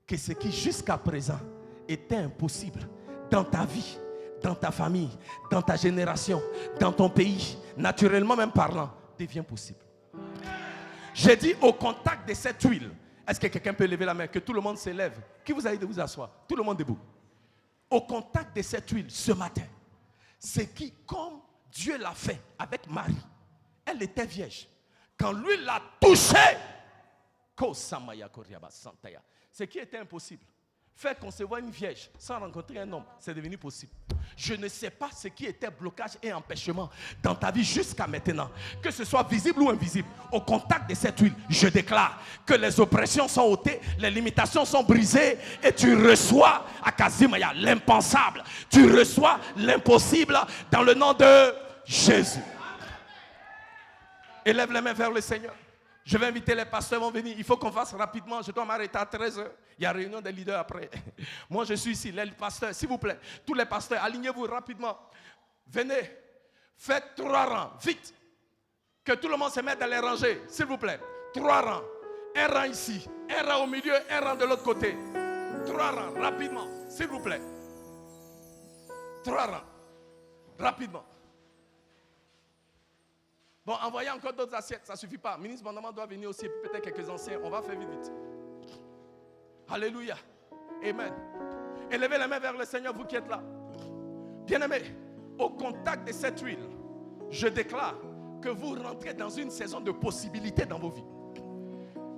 que ce qui jusqu'à présent était impossible dans ta vie, dans ta famille, dans ta génération, dans ton pays, naturellement même parlant, devient possible. J'ai dit au contact de cette huile. Est-ce que quelqu'un peut lever la main? Que tout le monde se lève. Qui vous a dit de vous asseoir? Tout le monde debout. Au contact de cette huile ce matin, c'est qui, comme Dieu l'a fait avec Marie, elle était vierge. Quand lui l'a touchée, ce qui était impossible, faire concevoir une vierge sans rencontrer un homme, c'est devenu possible. Je ne sais pas ce qui était blocage et empêchement dans ta vie jusqu'à maintenant, que ce soit visible ou invisible. Au contact de cette huile, je déclare que les oppressions sont ôtées, les limitations sont brisées et tu reçois à Kazimaya l'impensable, tu reçois l'impossible dans le nom de Jésus. Élève les mains vers le Seigneur. Je vais inviter les pasteurs, vont venir. Il faut qu'on fasse rapidement. Je dois m'arrêter à 13h. Il y a réunion des leaders après. Moi, je suis ici. Les pasteurs, s'il vous plaît. Tous les pasteurs, alignez-vous rapidement. Venez. Faites 3 rangs. Vite. Que tout le monde se mette dans les rangées. S'il vous plaît. 3 rangs. Un rang ici. Un rang au milieu. Un rang de l'autre côté. 3 rangs. Rapidement. S'il vous plaît. 3 rangs. Rapidement. Bon, envoyez encore d'autres assiettes, ça ne suffit pas. Ministre Bandama doit venir aussi, peut-être quelques anciens. On va faire vite, vite. Alléluia. Amen. Élevez les mains vers le Seigneur, vous qui êtes là. Bien-aimés, au contact de cette huile, je déclare que vous rentrez dans une saison de possibilités dans vos vies.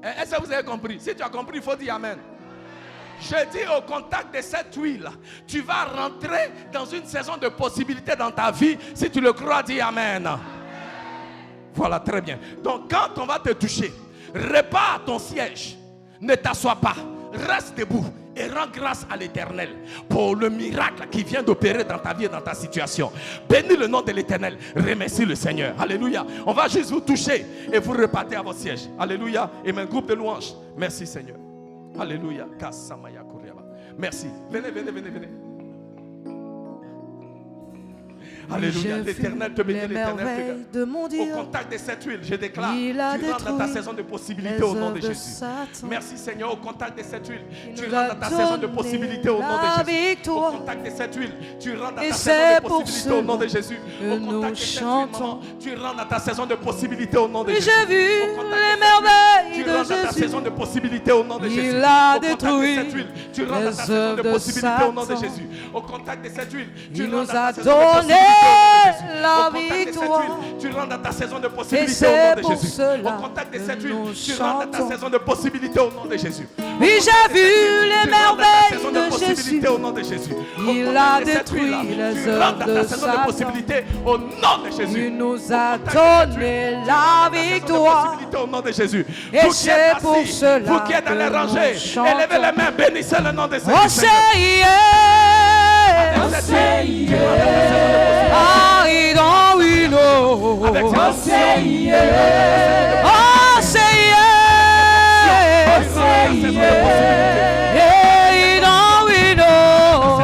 Est-ce que vous avez compris? Si tu as compris, il faut dire Amen. Je dis au contact de cette huile, tu vas rentrer dans une saison de possibilités dans ta vie. Si tu le crois, dis Amen. Voilà, très bien. Donc, quand on va te toucher, répare ton siège. Ne t'assois pas. Reste debout et rends grâce à l'Éternel pour le miracle qui vient d'opérer dans ta vie et dans ta situation. Bénis le nom de l'Éternel. Remercie le Seigneur. Alléluia. On va juste vous toucher et vous repartez à votre siège. Alléluia. Et un groupe de louanges. Merci Seigneur. Alléluia. Merci. Venez, venez, venez, venez. Alléluia, l'Éternel te bénit, l'Éternel te garde. Au contact de cette huile, je déclare, tu rentres dans ta saison de possibilités au nom de Jésus. Merci Seigneur, au contact de cette huile, tu rentres dans ta saison de possibilités au nom de Jésus. Au contact de cette huile, tu rentres dans ta saison de possibilités au nom de Jésus. Au contact de cette huile, maman, tu rentres dans ta saison de possibilités au nom de Jésus. J'ai vu les merveilles tu rentres dans ta saison de possibilités au nom de Jésus. Il a au contact détruit de cette huile, tu rentres dans ta saison de possibilités au nom de Jésus. Au contact de cette huile, tu rentres dans ta saison de possibilités. La victoire. Tu rentres dans ta saison de possibilités au nom de Jésus. Au contact de cette huile, tu rentres dans ta saison de possibilités au nom de Jésus. Oui, j'ai vu les merveilles de Jésus. Au nom de Jésus. Il a détruit les œuvres de Satan. Au nom de Jésus. Il nous a donné la victoire. Au nom de Jésus. Et c'est pour cela vous qui êtes dans les rangées, élevez les mains, bénissez le nom de Jésus. Oh, c'est hier. I don't we know. Oh, say yeah. Oh, say yeah. Oh, say yeah. Yeah, don't we know.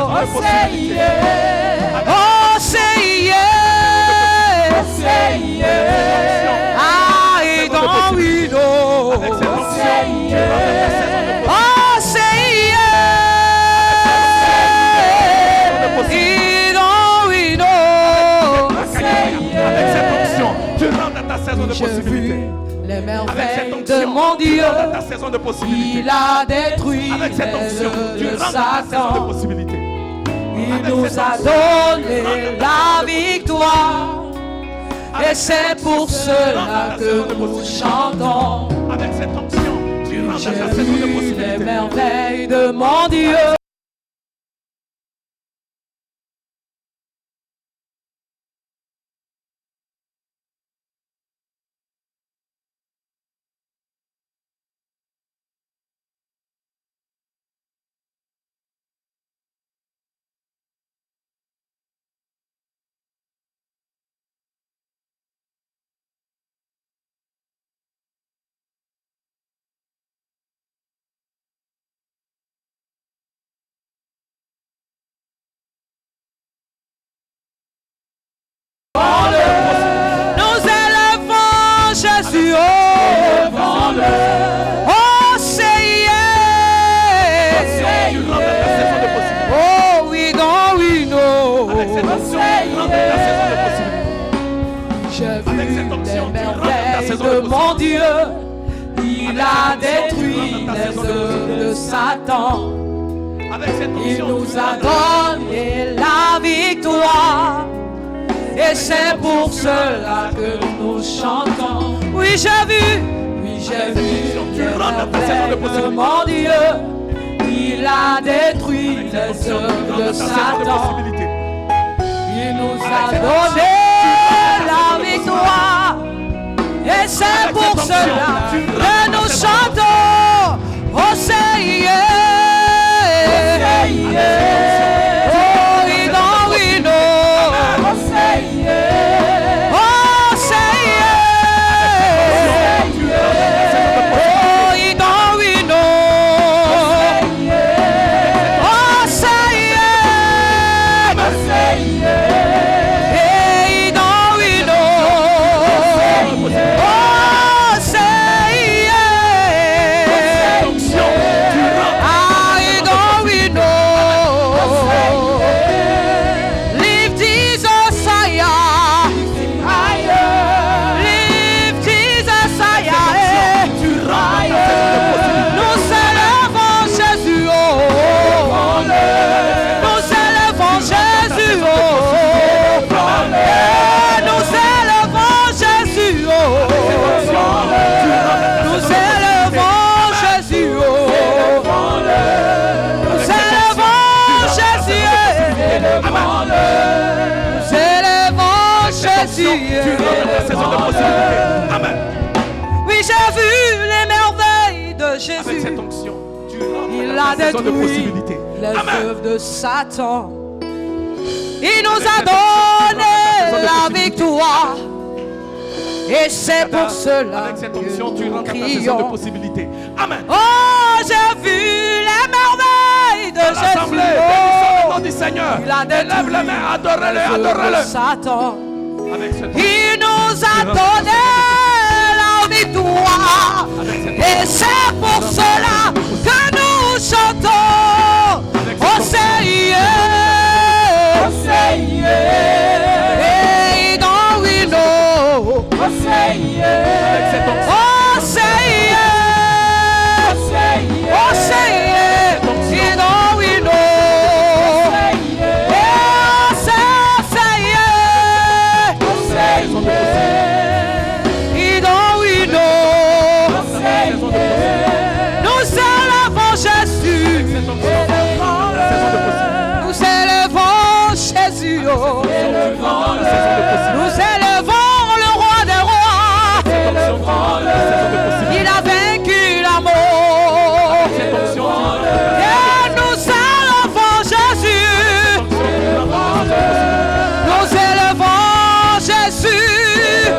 Oh, say yeah. Oh, say yeah. Oh, say yeah. I don't we know. Oh, say yeah. Oh, say yeah. J'ai vu les merveilles de mon Dieu. Il a détruit les œuvres de Satan. Il nous a donné la victoire. Et c'est pour cela que nous chantons. J'ai vu les merveilles de mon Dieu. Nous élevons Jésus, oh c'est yeah. Oh we know. J'ai vu les merveilles de mon Dieu. Il a détruit les œuvres de Satan. Il nous a donné la victoire. Et c'est pour cela que nous chantons. Oui, j'ai vu. Oui, j'ai vu. De mon Dieu. Il a détruit les œuvres de Satan. Il nous a donné la victoire. Et c'est pour cela que nous chantons. Oh, c'est Amen. Oui, j'ai vu les merveilles de Jésus. Avec cette onction, il a détruit les œuvres de Satan. Il nous a donné la victoire. Et c'est pour cela avec cette onction, que tu nous rentres dans la saison de crions. possibilités. Amen. Oh, j'ai vu les merveilles de L'assemblée, Jésus. bénissons le nom du Seigneur. Il a détruit Lève les mains, adorez-le, les œuvres de adorez-le. Satan. Avec cette Il nous a donné la victoire. Et c'est pour cela que nous chantons. Oh, c'est et dans we know. Oh, c'est oh, c'est oh, c'est et dans we know. Oh, c'est et dans we know. Nous élevons Jésus. Nous élevons Jésus. Nous élevons le roi des rois. Il a vaincu la mort. Et nous élevons Jésus. Nous élevons Jésus.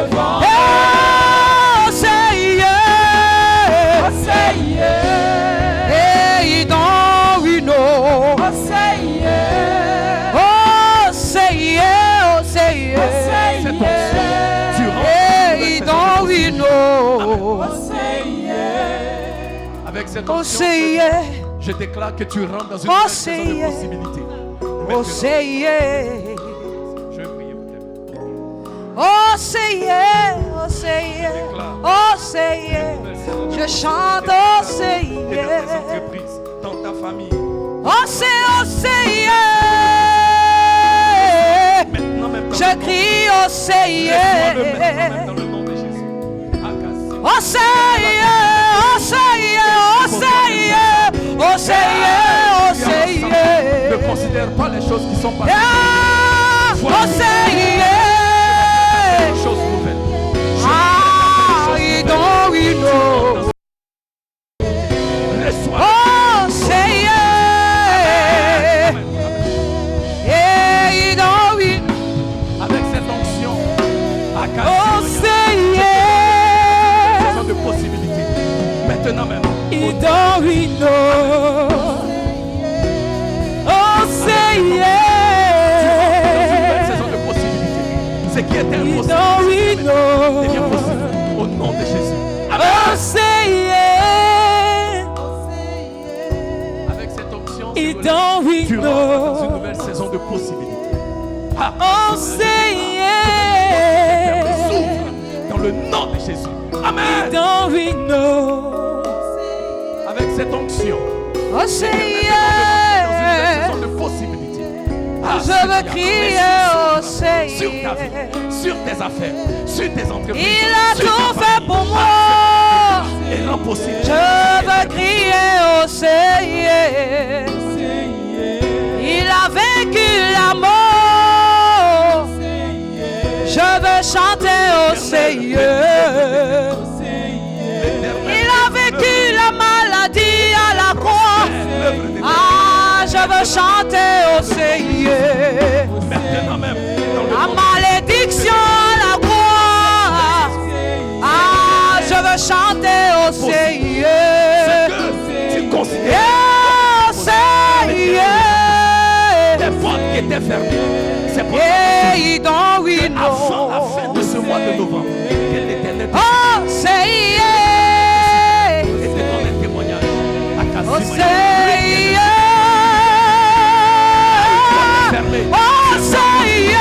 Oh, c'est et dans we know. Oh, say yeah, oh, say yeah. cette onction, tu rentres Hey, don't we know? avec cette Oh, onction. say yeah, Je déclare que tu rentres dans une Oh, nouvelle say saison de yeah. possibilités. oh, Maintenant, say yeah. je vais prier pour toi. Oh, say yeah, oh, say yeah. Oh, say yeah. Je chante, oh, say Et dans tes yeah. entreprises, dans ta famille. Oh, say yeah. Maintenant, même dans Je le nom- crie, oh, say Laisse-moi le mettre yeah. même dans le nom de Jésus. Akas. Oh, say yeah, oh, say yeah, oh, say yeah. Oh, say yeah, oh, say Ne yeah. considère pas les choses qui sont passées. Yeah, oh, say yeah. Les choses nouvelles. Ah, you don't we know. Reçois. Oh, say yeah. Amen. Yeah, you don't we know. Avec cette onction, Akas. Oh, say yeah. Saison de possibilités. Maintenant même. You don't we know. Oh, say Dans une nouvelle yeah. saison de possibilités. Ce qui était You impossible don't we devient know. possible. Au nom de Jésus. Oh, Amen. say yeah. Avec cette onction, You c'est don't we tu rentres dans une know. nouvelle saison de possibilités. Ah, Oh, say yeah. s'ouvre dans le nom de Jésus. Amen. Don't we know. Avec cette onction, Oh, say dans une yeah. saison de possibilités. grâce. Je veux crier au Seigneur. Sur ta vie, sur tes affaires, sur tes entreprises. Il a sur ta tout fait famille. pour moi. Et rend possible. Je veux crier au Seigneur. Il a vaincu la mort. Je veux chanter au Seigneur. Il a vécu la maladie à la croix. Ah, je veux chanter au Seigneur. Maintenant même, dans le La nom malédiction à la croix. Ah, je veux chanter au Seigneur. que tu considères Oh Seigneur. les portes qui étaient fermées. C'est pour Et donc oui, avant la fin non. de ce mois de novembre, que l'Éternel Oh Seigneur. était dans les témoignages à Oh Casimaya. Seigneur. Fermé. Oh Seigneur.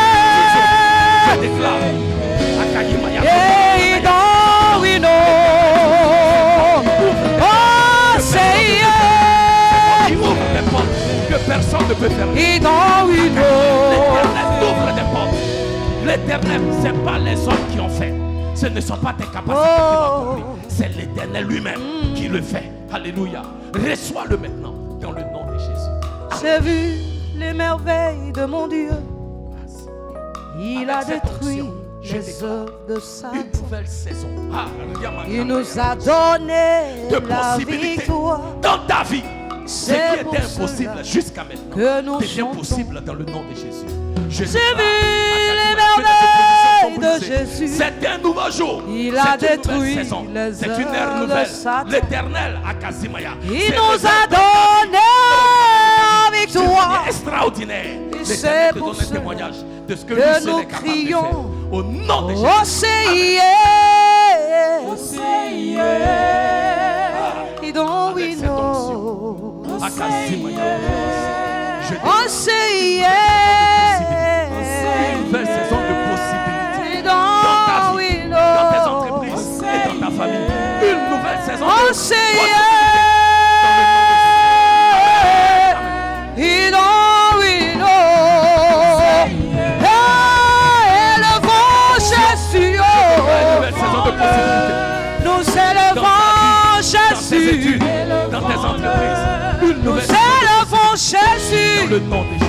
Je déclare à Kayimaya. Et donc oui, non. Oh Seigneur. Il ouvre des portes que personne ne peut fermer. Et donc oui, non. L'Éternel ouvre des portes. L'Éternel, ce n'est pas les hommes qui ont fait. Ce ne sont pas tes capacités qui l'ont accompli. C'est l'Éternel lui-même qui le fait. Alléluia. Reçois-le maintenant dans le nom de Jésus. J'ai vu les merveilles de mon Dieu. Il a Avec cette détruit onction, je les déclare œuvres de Une Satan. nouvelle saison. Il nous a donné de la possibilités victoire. dans ta vie. Ce C'est qui pour était impossible cela jusqu'à maintenant que nous devient chantons. possible dans le nom de Jésus. J'ai vu déclare les à Kayimaya que les merveilles de oppositions sont brisées. Jésus. C'est un nouveau jour. Il a C'est une détruit nouvelle saison. les C'est une ère œuvres de nouvelle. Satan. L'Éternel à Casimaya. Il C'est nous les a œuvres donné la C'est victoire. extraordinaire. c'est L'Éternel te pour donne un cela témoignage de ce que que lui seul nous est capable de faire. crions. Au nom de Jésus. Oh Seigneur. Et donc oui, Avec cette onction, non. à Casimaya, je Oh Seigneur. une nouvelle saison de possibilités. Et Dans ta donc vie, oui, dans tes non. entreprises et dans ta famille. Une nouvelle saison Oh de Seigneur. Et donc oui, non. Élevons Jésus. Une nouvelle saison de possibilités. Nous élevons Dans tes Jésus. études, dans tes entreprises. Une Nous nouvelle saison élevons dans Jésus. le nom de Jésus.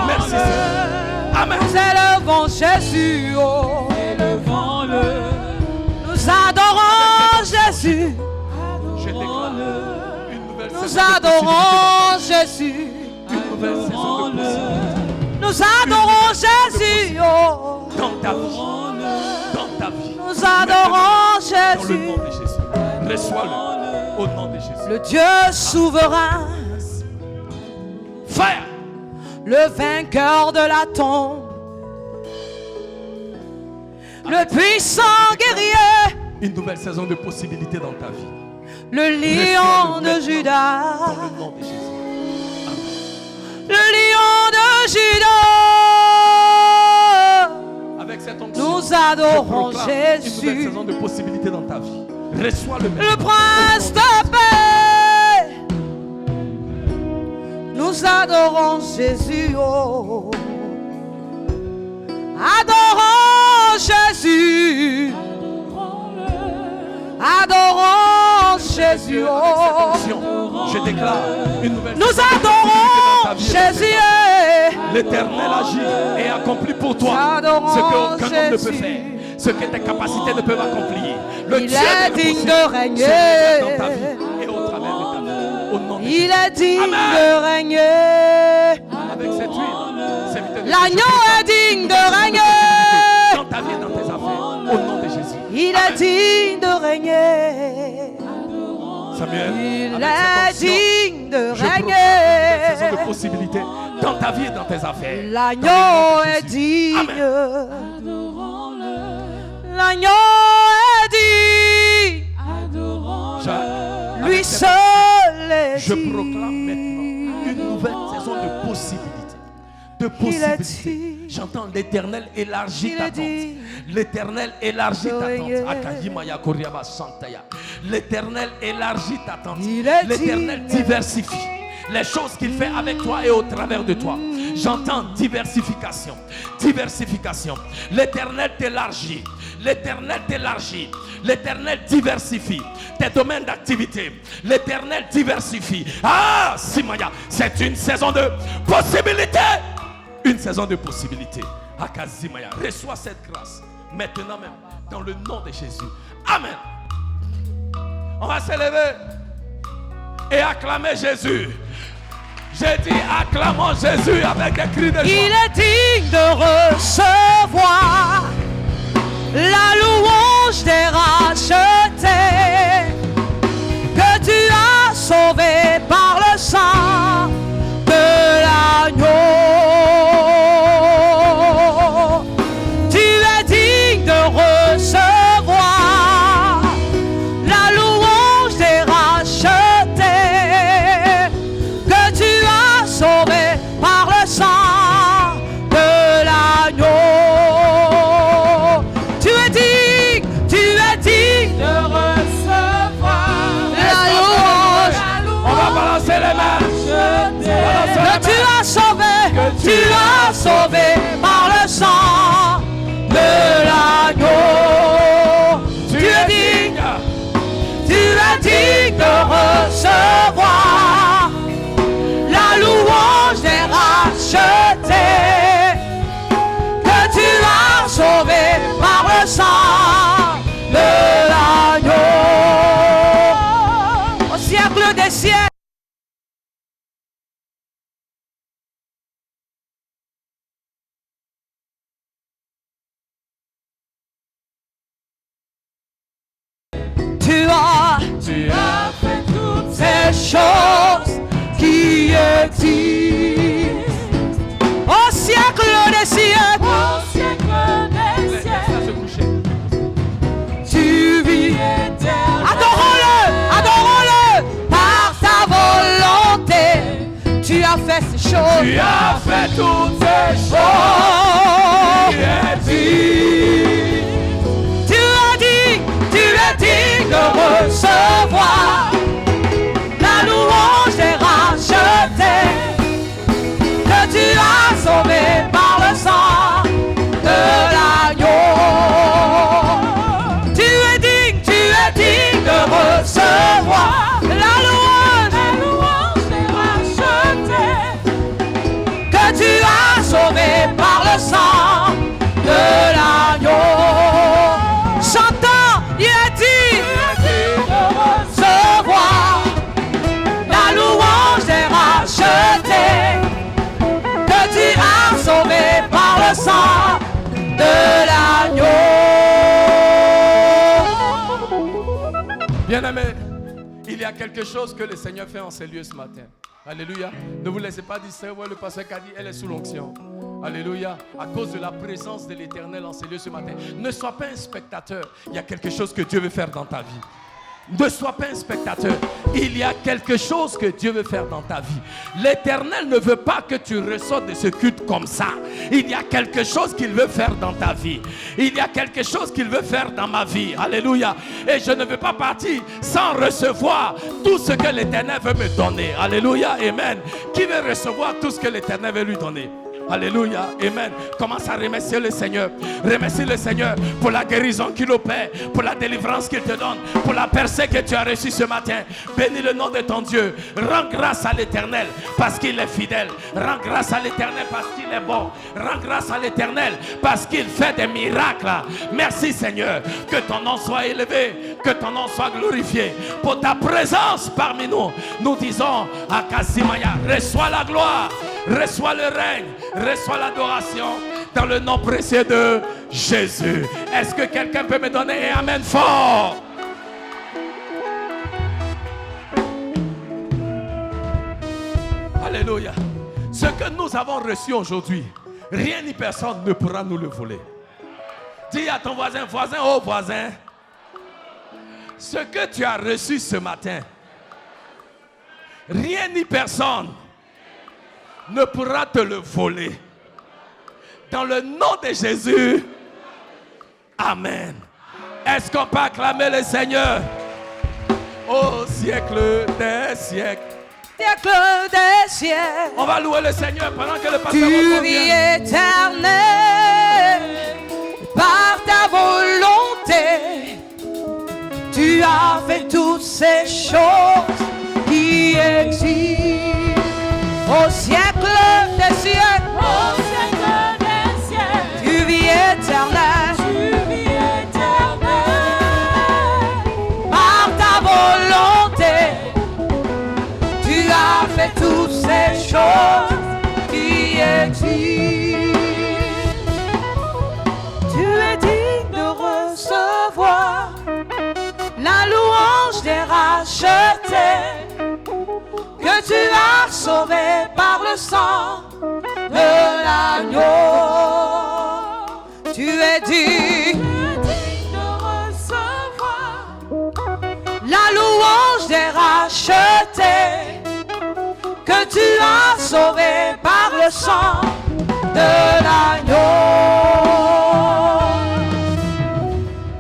Merci Seigneur. Amen. Nous élevons Jésus. Oh. Nous adorons Jésus. Je déclare une nouvelle Nous saison de adorons Jésus. possibilités. Une nouvelle saison de possibilités. Nous adorons Jésus. Oh. Dans ta vie. Dans ta vie. Nous adorons Dans le Jésus. nom de Jésus. Reçois-le. Au nom de Jésus. Le Dieu souverain, Fire. le vainqueur de la tombe, le puissant guerrier, Une nouvelle saison de possibilités dans ta vie. le lion Reçois-le de maintenant Judas, Dans le nom de Jésus. le lion de Judas. Avec cette onction, Nous je adorons proclame une nouvelle Jésus, saison de possibilités dans ta vie. Reçois-le maintenant. le prince de paix. Nous adorons Jésus. Oh. Adorons Jésus. Adorons Jésus. Avec Oh. cette onction, je déclare une nouvelle Nous saison de adorons possibilités dans ta vie. Jésus. L'Éternel agit et accomplit pour toi Adorons ce qu'aucun homme ne peut Jésus. faire, ce que tes capacités ne peuvent accomplir. Le Il Dieu est de digne l'impossible de se régner. révèle dans ta vie et au travers de ta vie. Au nom de Il Jésus. est digne Amen. de régner. Avec cette huile, serviteur de Dieu, L'agneau je proclame est digne une de nouvelle régner. possibilité dans ta vie et dans tes affaires. Au nom de Jésus. Il est Amen. digne de régner. Samuel, Il avec est cette onction, digne de je proclame une régner. saison de possibilités dans ta vie et dans tes affaires. L'agneau Dans le nom de est Jésus. digne. Amen. L'agneau est digne. Avec Lui cette seul est Je digne. proclame maintenant une nouvelle saison de possibilités. De est possibilités. digne. J'entends l'Éternel élargir Il ta est tente. digne. L'Éternel élargit ta tente. Soyez. Akayimaya Koryaba Santaya. L'Éternel élargit ta tente. Il est L'Éternel digne. diversifie les choses qu'il fait avec toi et au travers de toi. J'entends diversification. Diversification. L'Éternel t'élargit. L'Éternel t'élargit. L'Éternel diversifie tes domaines d'activité. L'Éternel diversifie. Ah, Simaya, c'est une saison de possibilités. Une saison de possibilités. Akazimaya, reçois cette grâce maintenant même dans le nom de Jésus. Amen. On va s'élever et acclamer Jésus. J'ai dit acclamons Jésus avec des cris de joie. Il est digne de recevoir la louange des rachetés que tu as sauvés par le sang de l'agneau. Tu es digne de recevoir la louange des rachetés que tu as sauvés par le sang de l'agneau. Tu es digne de recevoir la louange. On va balancer les mains. Que tu as sauvé par le sang de l'agneau. Tu es digne de recevoir la louange des rachetés que tu as sauvé par le sang de l'agneau. Au siècle des siècles. Tu as fait toutes ces choses qui existent au siècle des siècles. Au siècle des siècles. Tu vis éternel. Adorons-le par ta volonté. Tu as fait ces choses. Tu as fait toutes ces choses qui existent. De recevoir la louange des rachetés que tu as sauvés par le sang de l'agneau. Tu es digne de recevoir la louange des rachetés que tu as sauvés par le sang de l'agneau. J'entends, il est dit de recevoir la louange des rachetés que tu as sauvés par le sang de l'agneau. Bien-aimés, il y a quelque chose que le Seigneur fait en ces lieux ce matin. Alléluia. Ne vous laissez pas distraire. Le pasteur qui a dit, elle est sous l'onction. Alléluia. À cause de la présence de l'Éternel en ces lieux ce matin. Ne sois pas un spectateur. Il y a quelque chose que Dieu veut faire dans ta vie. Ne sois pas un spectateur. Il y a quelque chose que Dieu veut faire dans ta vie. L'Éternel ne veut pas que tu ressortes de ce culte comme ça. Il y a quelque chose qu'il veut faire dans ta vie. Il y a quelque chose qu'il veut faire dans ma vie. Alléluia. Et je ne veux pas partir sans recevoir tout ce que l'Éternel veut me donner. Alléluia. Amen. Qui veut recevoir tout ce que l'Éternel veut lui donner? Alléluia, amen. Commence à remercier le Seigneur. Remercie le Seigneur pour la guérison qu'il opère, pour la délivrance qu'il te donne, pour la percée que tu as reçue ce matin. Bénis le nom de ton Dieu. Rends grâce à l'Éternel parce qu'il est fidèle. Rends grâce à l'Éternel parce qu'il est bon. Rends grâce à l'Éternel parce qu'il fait des miracles. Merci Seigneur. Que ton nom soit élevé, que ton nom soit glorifié. Pour ta présence parmi nous, nous disons à Kazimaya, reçois la gloire, reçois le règne, reçois l'adoration dans le nom précieux de Jésus. Est-ce que quelqu'un peut me donner un amen fort? Alléluia. Ce que nous avons reçu aujourd'hui, rien ni personne ne pourra nous le voler. Dis à ton voisin, voisin, oh voisin, ce que tu as reçu ce matin, rien ni personne ne pourra te le voler. Dans le nom de Jésus, amen. Est-ce qu'on peut acclamer le Seigneur? Au siècle des siècles, siècles des siècles. On va louer le Seigneur pendant que le pasteur Tu vis éternel par ta volonté. Tu as fait toutes ces choses qui existent au siècle des siècles. Au siècle des siècles, Tu vis éternel tu vis éternel. par ta volonté. Tu as fait toutes ces choses qui existent. Tu es digne de recevoir la louange des rachetés que tu as sauvés par le sang de l'agneau. Tu es digne De recevoir la louange des rachetés que tu as sauvés par le sang de l'agneau.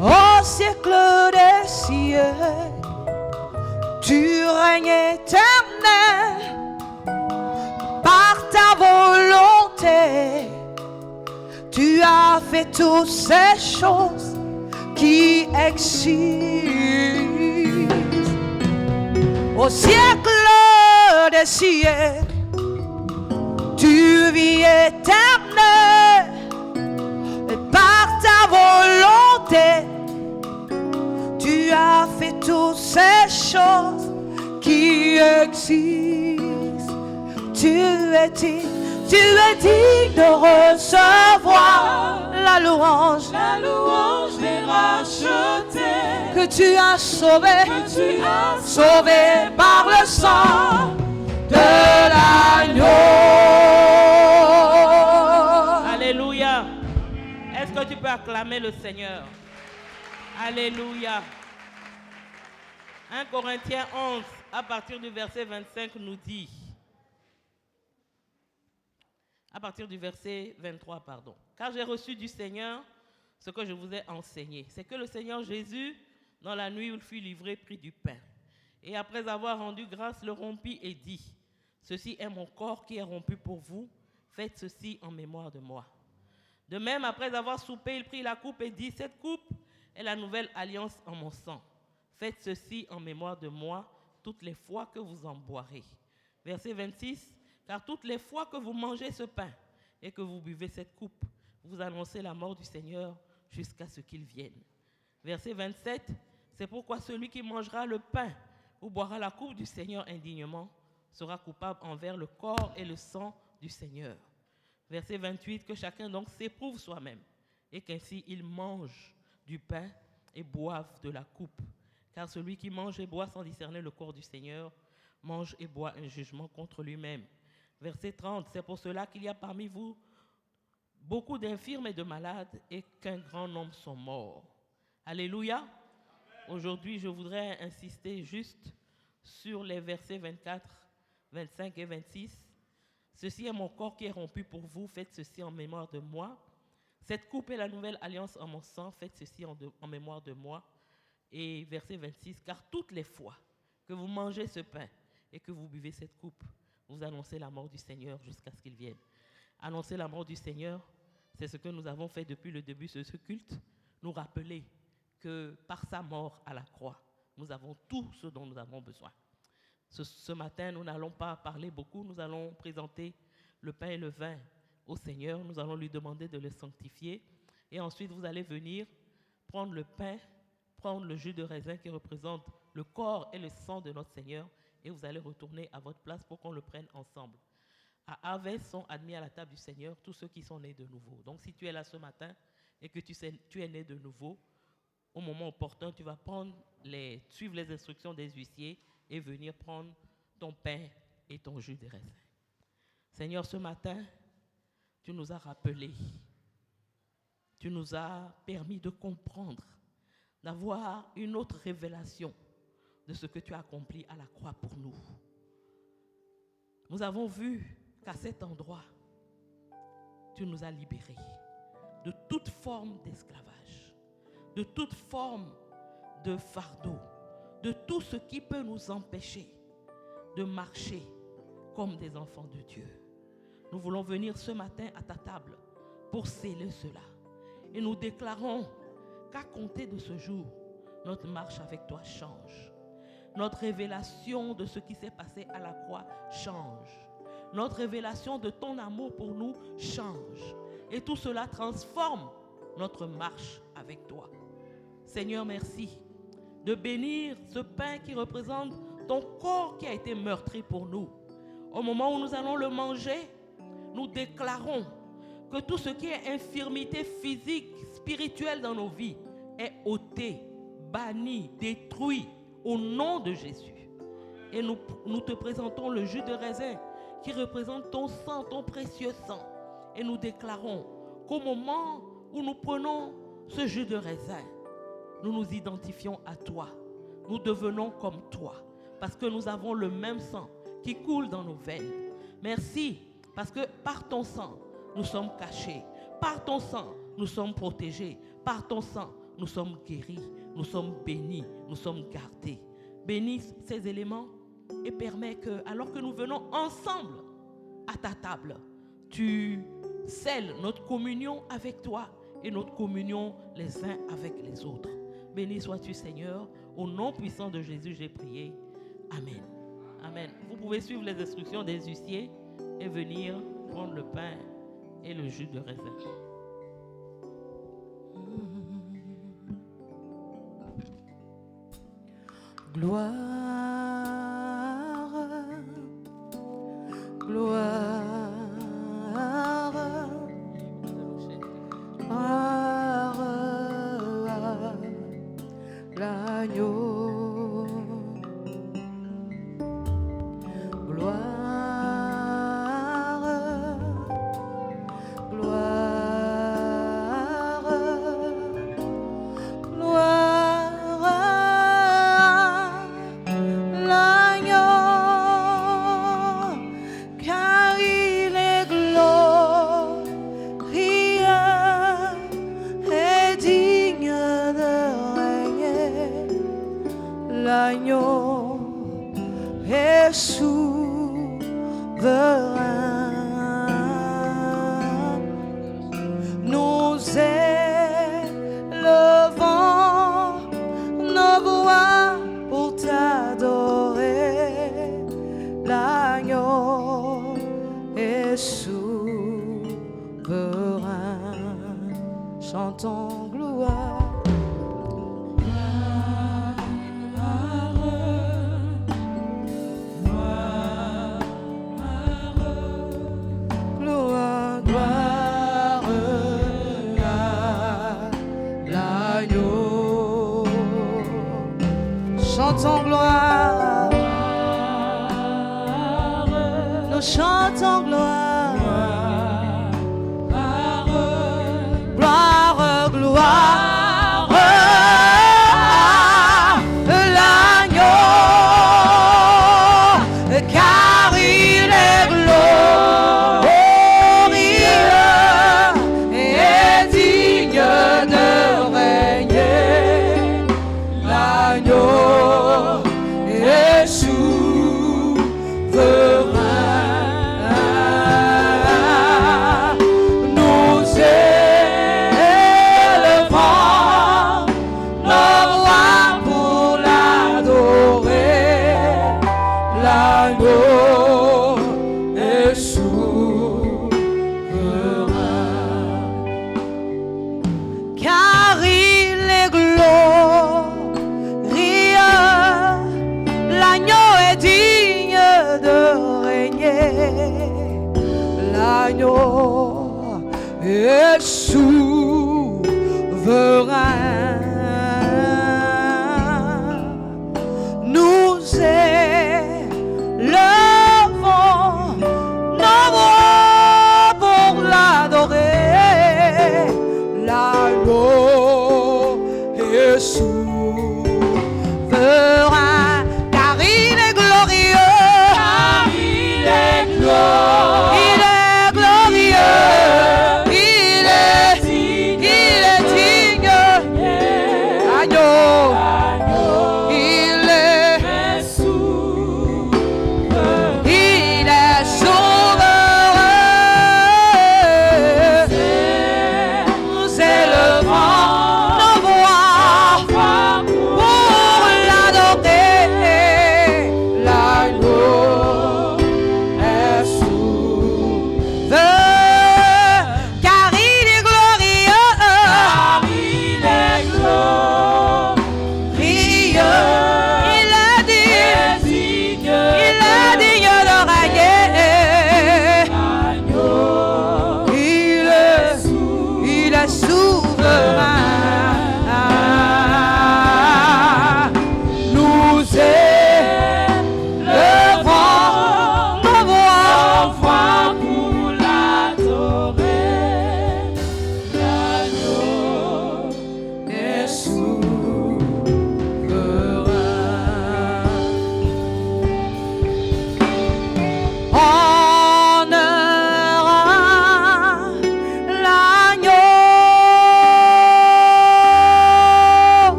Au siècle des siècles, tu règnes éternel par ta volonté. Tu as fait toutes ces choses qui existent au siècle des siècles. Tu vis éternel et par ta volonté. Tu as fait toutes ces choses qui existent. Tu es digne de recevoir la louange des rachetés que tu as sauvé, que tu as sauvé par le sang de l'agneau. Alléluia. Est-ce que tu peux acclamer le Seigneur? Alléluia. 1 Corinthiens 11, à partir du verset 25, nous dit, à partir du verset 23, pardon. Car j'ai reçu du Seigneur ce que je vous ai enseigné. C'est que le Seigneur Jésus, dans la nuit où il fut livré, prit du pain. Et après avoir rendu grâce, le rompit et dit, ceci est mon corps qui est rompu pour vous. Faites ceci en mémoire de moi. De même, après avoir soupé, il prit la coupe et dit, cette coupe est la nouvelle alliance en mon sang. Faites ceci en mémoire de moi toutes les fois que vous en boirez. Verset 26. Car toutes les fois que vous mangez ce pain et que vous buvez cette coupe, vous annoncez la mort du Seigneur jusqu'à ce qu'il vienne. Verset 27. C'est pourquoi celui qui mangera le pain ou boira la coupe du Seigneur indignement sera coupable envers le corps et le sang du Seigneur. Verset 28. Que chacun donc s'éprouve soi-même et qu'ainsi il mange du pain et boive de la coupe. Car celui qui mange et boit sans discerner le corps du Seigneur mange et boit un jugement contre lui-même. Verset 30, c'est pour cela qu'il y a parmi vous beaucoup d'infirmes et de malades et qu'un grand nombre sont morts. Alléluia. Aujourd'hui, je voudrais insister juste sur les versets 24, 25 et 26. Ceci est mon corps qui est rompu pour vous, faites ceci en mémoire de moi. Cette coupe est la nouvelle alliance en mon sang, faites ceci en mémoire de moi. Et verset 26, car toutes les fois que vous mangez ce pain et que vous buvez cette coupe, vous annoncez la mort du Seigneur jusqu'à ce qu'il vienne. Annoncer la mort du Seigneur, c'est ce que nous avons fait depuis le début de ce culte. Nous rappeler que par sa mort à la croix, nous avons tout ce dont nous avons besoin. Ce matin, nous n'allons pas parler beaucoup, nous allons présenter le pain et le vin au Seigneur. Nous allons lui demander de le sanctifier. Et ensuite, vous allez venir prendre le pain, prendre le jus de raisin qui représente le corps et le sang de notre Seigneur, et vous allez retourner à votre place pour qu'on le prenne ensemble. À Havès sont admis à la table du Seigneur tous ceux qui sont nés de nouveau. Donc si tu es là ce matin et que tu es né de nouveau, au moment opportun, tu vas suivre les instructions des huissiers et venir prendre ton pain et ton jus de raisin. Seigneur, ce matin, tu nous as rappelé, tu nous as permis de comprendre, d'avoir une autre révélation de ce que tu as accompli à la croix pour nous. Nous avons vu qu'à cet endroit, tu nous as libérés de toute forme d'esclavage, de toute forme de fardeau, de tout ce qui peut nous empêcher de marcher comme des enfants de Dieu. Nous voulons venir ce matin à ta table pour sceller cela. Et nous déclarons qu'à compter de ce jour, notre marche avec toi change. Notre révélation de ce qui s'est passé à la croix change. Notre révélation de ton amour pour nous change. Et tout cela transforme notre marche avec toi. Seigneur, merci de bénir ce pain qui représente ton corps qui a été meurtri pour nous. Au moment où nous allons le manger, nous déclarons que tout ce qui est infirmité physique, spirituelle dans nos vies est ôté, banni, détruit au nom de Jésus. Et nous te présentons le jus de raisin qui représente ton sang, ton précieux sang. Et nous déclarons qu'au moment où nous prenons ce jus de raisin, nous nous identifions à toi. Nous devenons comme toi parce que nous avons le même sang qui coule dans nos veines. Merci parce que par ton sang, nous sommes cachés. Par ton sang, nous sommes protégés. Par ton sang, nous sommes guéris. Nous sommes bénis. Nous sommes gardés. Bénis ces éléments et permets que, alors que nous venons ensemble à ta table, tu scelles notre communion avec toi et notre communion les uns avec les autres. Béni sois-tu, Seigneur. Au nom puissant de Jésus, j'ai prié. Amen. Amen. Vous pouvez suivre les instructions des huissiers et venir prendre le pain et le jus de raisin. Gloire, gloire à l'agneau. Gloire, gloire, gloire à l'agneau, car il est glorieux et digne de régner. L'agneau est souverain. Nous élevons nos voix pour t'adorer. L'agneau est souverain. Chantons gloire. Gloire, gloire à l'agneau. Chantons gloire. Nous chantons gloire. Gloire, gloire à l'agneau, car il est glorieux et digne de régner. L'agneau est souverain. Nous élevons nos voix pour l'adorer. L'agneau est souverain, car il est glorieux. L'agneau est digne de régner. L'agneau est souverain. Nous élevons nos voix pour l'adorer. L'agneau est souverain, car il est glorieux. Car il est glorieux. Il est glorieux. Il est digne.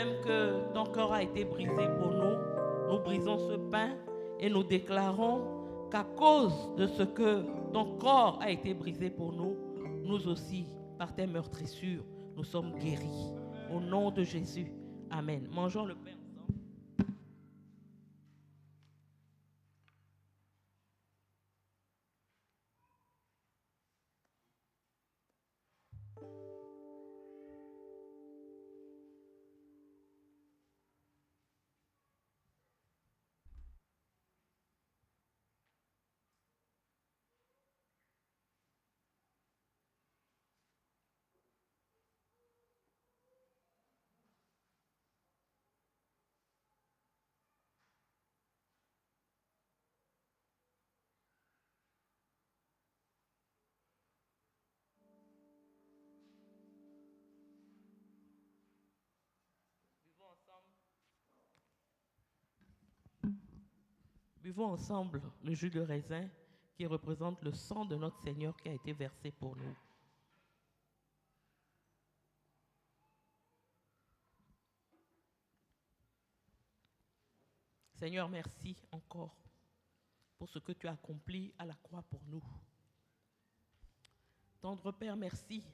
même que ton corps a été brisé pour nous, nous brisons ce pain et nous déclarons qu'à cause de ce que ton corps a été brisé pour nous, nous aussi, par tes meurtrissures, nous sommes guéris. Au nom de Jésus. Amen. Mangeons le pain ensemble. Buvons ensemble le jus de raisin qui représente le sang de notre Seigneur qui a été versé pour nous. Seigneur, merci encore pour ce que tu as accompli à la croix pour nous. Tendre Père, merci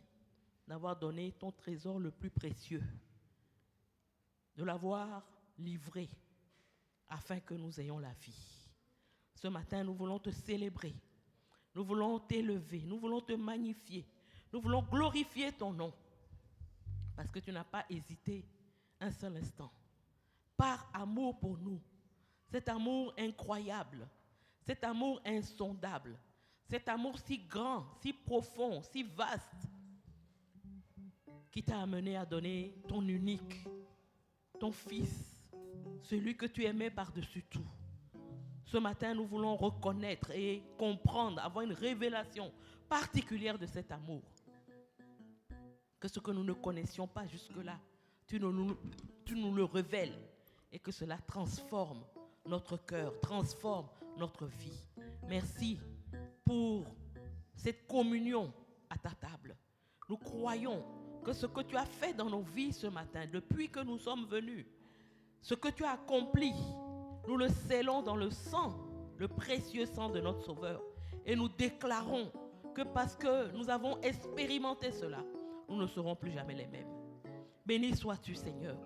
d'avoir donné ton trésor le plus précieux, de l'avoir livré afin que nous ayons la vie. Ce matin, nous voulons te célébrer, nous voulons t'élever, nous voulons te magnifier, nous voulons glorifier ton nom, parce que tu n'as pas hésité un seul instant. Par amour pour nous, cet amour incroyable, cet amour insondable, cet amour si grand, si profond, si vaste, qui t'a amené à donner ton unique, ton Fils, celui que tu aimais par-dessus tout. Ce matin, nous voulons reconnaître et comprendre, avoir une révélation particulière de cet amour. Que ce que nous ne connaissions pas jusque-là, tu nous le révèles et que cela transforme notre cœur, transforme notre vie. Merci pour cette communion à ta table. Nous croyons que ce que tu as fait dans nos vies ce matin, depuis que nous sommes venus, ce que tu as accompli, nous le scellons dans le sang, le précieux sang de notre Sauveur. Et nous déclarons que parce que nous avons expérimenté cela, nous ne serons plus jamais les mêmes. Béni sois-tu, Seigneur,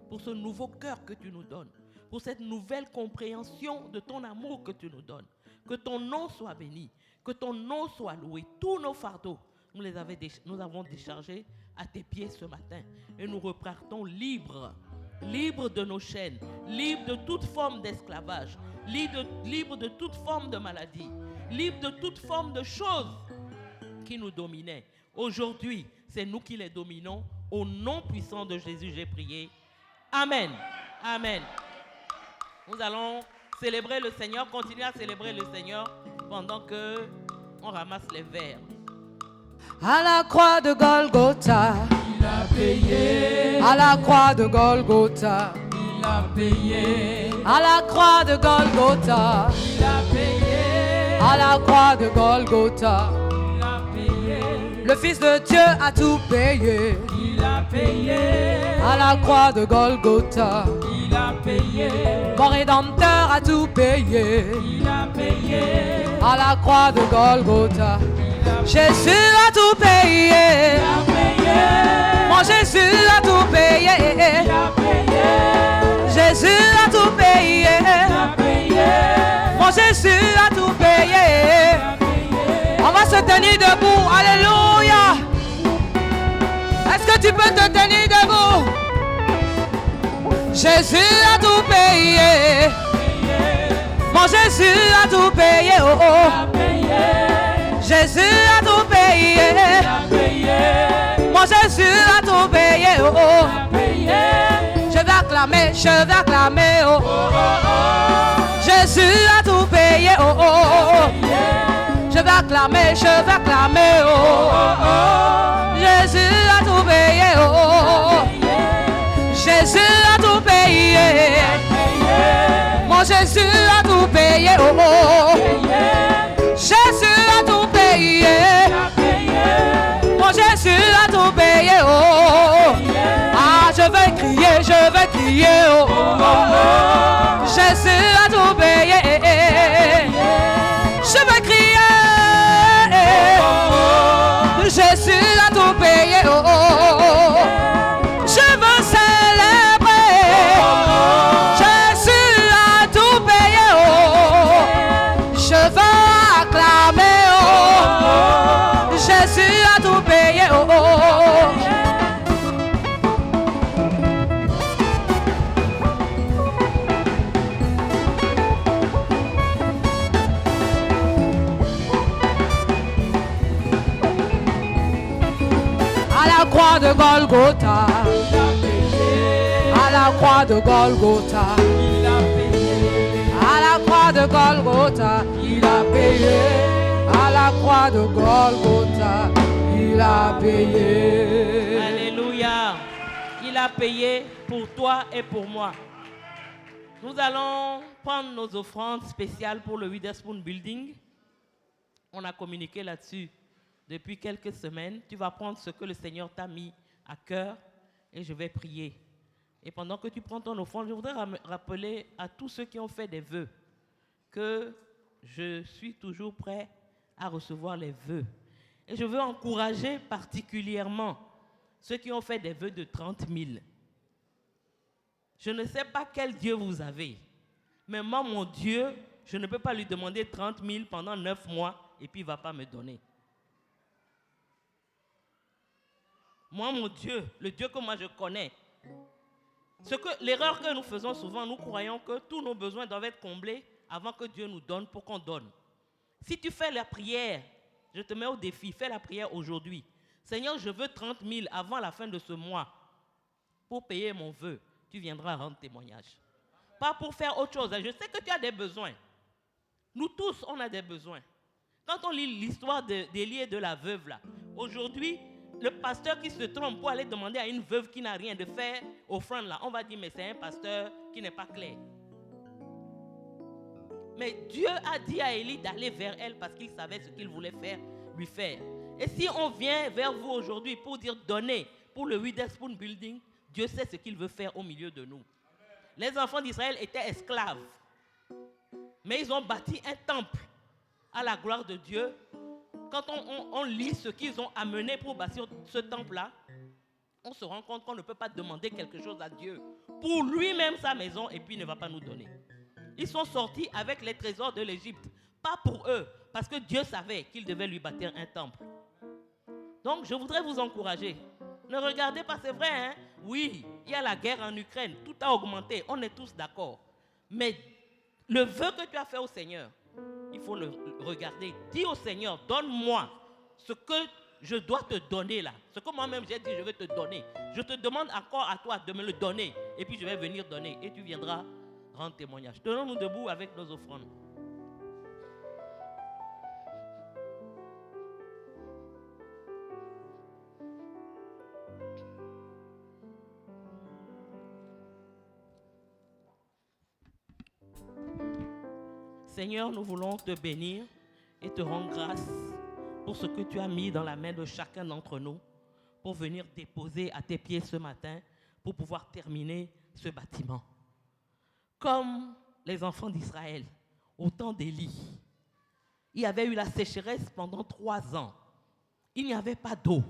pour ce nouveau cœur que tu nous donnes, pour cette nouvelle compréhension de ton amour que tu nous donnes. Que ton nom soit béni, que ton nom soit loué. Tous nos fardeaux, nous avons déchargés à tes pieds ce matin. Et nous repartons libres de nos chaînes, libres de toute forme d'esclavage, libres de toute forme de maladie, libres de toute forme de choses qui nous dominaient. Aujourd'hui, c'est nous qui les dominons. Au nom puissant de Jésus, j'ai prié. Amen. Amen. Nous allons célébrer le Seigneur, continuer à célébrer le Seigneur pendant que on ramasse les verres. À la croix de Golgotha, Il a payé, à la croix de Golgotha, il a payé, à la croix de Golgotha, il a payé, à la croix de Golgotha. il a payé, Le Fils de Dieu a tout payé. il a payé, À la croix de Golgotha, il a payé, mon Rédempteur a tout payé. il a payé, À la croix de Golgotha, Jésus a tout payé. il a payé, Mon Jésus a tout payé. il a payé, Jésus a tout payé. il a payé, Mon Jésus a tout payé. il a payé. On va se tenir debout. Alléluia. Est-ce que tu peux te tenir debout? Jésus a tout payé. Mon Jésus a tout payé. Oh, oh. Jésus a tout payé. Mon Jésus a tout payé. Oh, oh. Je vais acclamer, oh, oh, oh. Jésus a tout payé. Oh, oh, oh. Je vais acclamer, oh, oh, oh. Jésus a tout payé. Oh, oh, oh. Jésus a tout payé. Mon Jésus a tout payé. Oh, oh, oh. Jésus a tout payé. Mon Jésus a tout payé. Oh, oh, oh. Ah, je vais je vais crier, oh, oh, oh. Jésus a tout payé. Je vais crier, Jésus a tout payé, oh, oh, oh. Je veux célébrer, Jésus a tout payé, oh. Je veux acclamer, oh. Jésus a tout payé, oh, oh. À la croix de Golgotha, à la croix de Golgotha, à la croix de Golgotha, il a payé. À la croix de Golgotha, il a payé. Alléluia. Il a payé pour toi et pour moi. Nous allons prendre nos offrandes spéciales pour le Witherspoon Building. On a communiqué là-dessus depuis quelques semaines. Tu vas prendre ce que le Seigneur t'a mis à cœur et je vais prier. Et pendant que tu prends ton offrande, je voudrais rappeler à tous ceux qui ont fait des vœux que je suis toujours prêt à recevoir les vœux. Et je veux encourager particulièrement ceux qui ont fait des vœux de 30 000. Je ne sais pas quel Dieu vous avez, mais moi, mon Dieu, je ne peux pas lui demander 30 000 pendant 9 mois et puis il ne va pas me donner. Moi, mon Dieu, le Dieu que moi je connais, l'erreur que nous faisons souvent, nous croyons que tous nos besoins doivent être comblés avant que Dieu nous donne pour qu'on donne. Si tu fais la prière, je te mets au défi, fais la prière aujourd'hui. Seigneur, je veux 30 000 avant la fin de ce mois pour payer mon vœu. Tu viendras rendre témoignage. Pas pour faire autre chose. Je sais que tu as des besoins. Nous tous, on a des besoins. Quand on lit l'histoire d'Élie et de la veuve là, aujourd'hui, le pasteur qui se trompe pour aller demander à une veuve qui n'a rien de faire offrande là, on va dire mais c'est un pasteur qui n'est pas clair. Mais Dieu a dit à Élie d'aller vers elle parce qu'il savait ce qu'il voulait lui faire. Et si on vient vers vous aujourd'hui pour dire donnez pour le Witherspoon Building, Dieu sait ce qu'il veut faire au milieu de nous. Les enfants d'Israël étaient esclaves. Mais ils ont bâti un temple à la gloire de Dieu. Quand on lit ce qu'ils ont amené pour bâtir ce temple-là, on se rend compte qu'on ne peut pas demander quelque chose à Dieu pour lui-même sa maison et puis il ne va pas nous donner. Ils sont sortis avec les trésors de l'Égypte, pas pour eux, parce que Dieu savait qu'il devait lui bâtir un temple. Donc je voudrais vous encourager. Ne regardez pas, c'est vrai, hein? Oui, il y a la guerre en Ukraine, tout a augmenté, on est tous d'accord. Mais le vœu que tu as fait au Seigneur, il faut le regarder. Dis au Seigneur, donne-moi ce que je dois te donner là. Ce que moi-même j'ai dit, je vais te donner. Je te demande encore à toi de me le donner. Et puis je vais venir donner. Et tu viendras rendre témoignage. Tenons-nous debout avec nos offrandes. Seigneur, nous voulons te bénir et te rendre grâce pour ce que tu as mis dans la main de chacun d'entre nous pour venir déposer à tes pieds ce matin pour pouvoir terminer ce bâtiment. Comme les enfants d'Israël, au temps d'Élie, il y avait eu la sécheresse pendant 3 ans. Il n'y avait pas d'eau.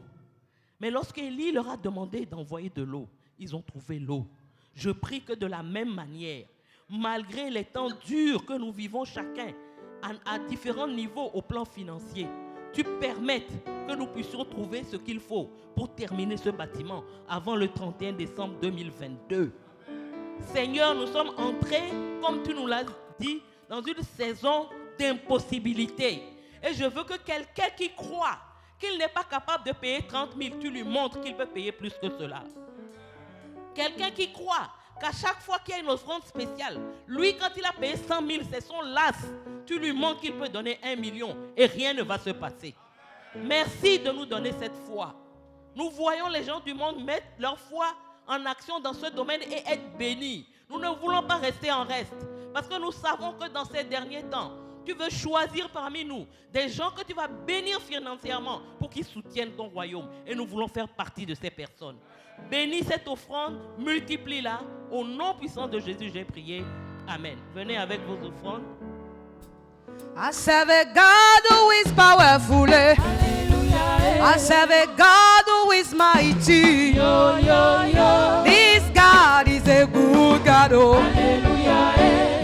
Mais lorsqu'Élie leur a demandé d'envoyer de l'eau, ils ont trouvé l'eau. Je prie que de la même manière, malgré les temps durs que nous vivons chacun, à différents niveaux au plan financier, tu permettes que nous puissions trouver ce qu'il faut pour terminer ce bâtiment avant le 31 décembre 2022. Seigneur, nous sommes entrés, comme tu nous l'as dit, dans une saison d'impossibilité. Et je veux que quelqu'un qui croit qu'il n'est pas capable de payer 30 000, tu lui montres qu'il peut payer plus que cela. Quelqu'un qui croit qu'à chaque fois qu'il y a une offrande spéciale, lui, quand il a payé 100 000, c'est son las. Tu lui montres qu'il peut donner 1 million et rien ne va se passer. Merci de nous donner cette foi. Nous voyons les gens du monde mettre leur foi en action dans ce domaine et être bénis. Nous ne voulons pas rester en reste parce que nous savons que dans ces derniers temps, tu veux choisir parmi nous des gens que tu vas bénir financièrement pour qu'ils soutiennent ton royaume. Et nous voulons faire partie de ces personnes. Bénis cette offrande, multiplie-la. Au nom puissant de Jésus, j'ai prié. Amen. Venez avec vos offrandes. I serve a God who is powerful. I serve a God who is mighty. This God is a good God. Oh.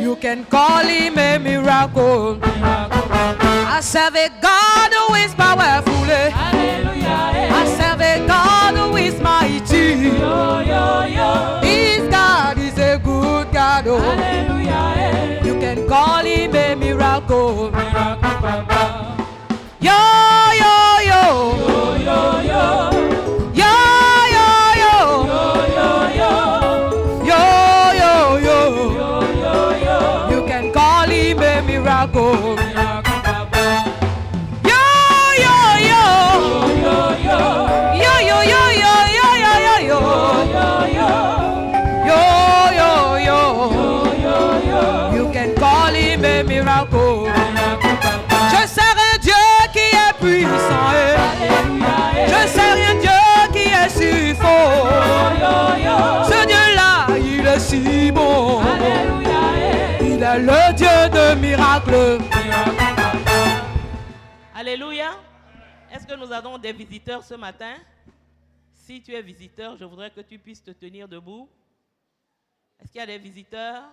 You can call him a miracle. I serve a God who is powerful. I serve a God who is mighty. This God is a good God. Oh. You can call him a miracle. Yo, yo, yo. Yo, yo, yo. Yo, yo, yo. Yo, yo, yo. You can call him a miracle. Yo, yo, yo. Yo, yo, yo, yo, yo, yo, yo, yo. Yo, yo, yo. You can call him a miracle. Je sers un Dieu qui est puissant. Je sers un Dieu qui est si fort. Ce Dieu-là, il est si bon. Il est le Dieu de miracles. Alléluia. Est-ce que nous avons des visiteurs ce matin? Si tu es visiteur, je voudrais que tu puisses te tenir debout. Est-ce qu'il y a des visiteurs?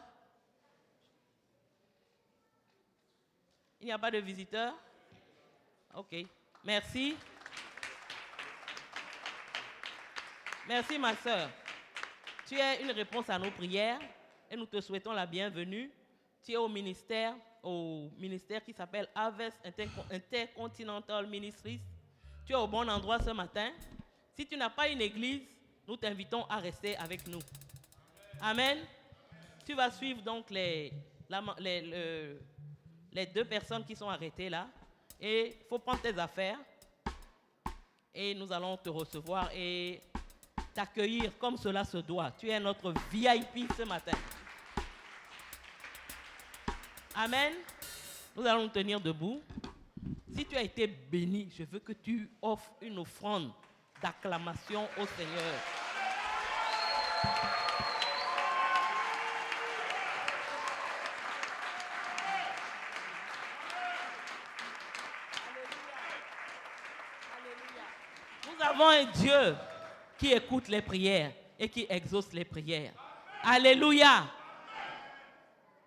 Il n'y a pas de visiteurs? Ok. Merci. Merci, ma soeur. Tu es une réponse à nos prières et nous te souhaitons la bienvenue. Tu es au ministère qui s'appelle Harvest Intercontinental Ministries. Tu es au bon endroit ce matin. Si tu n'as pas une église, nous t'invitons à rester avec nous. Amen. Tu vas suivre donc les deux personnes qui sont arrêtées là. Et il faut prendre tes affaires. Et nous allons te recevoir et t'accueillir comme cela se doit. Tu es notre VIP ce matin. Amen. Nous allons nous tenir debout. Si tu as été béni, je veux que tu offres une offrande d'acclamation au Seigneur. Nous avons un Dieu qui écoute les prières et qui exauce les prières. Alléluia.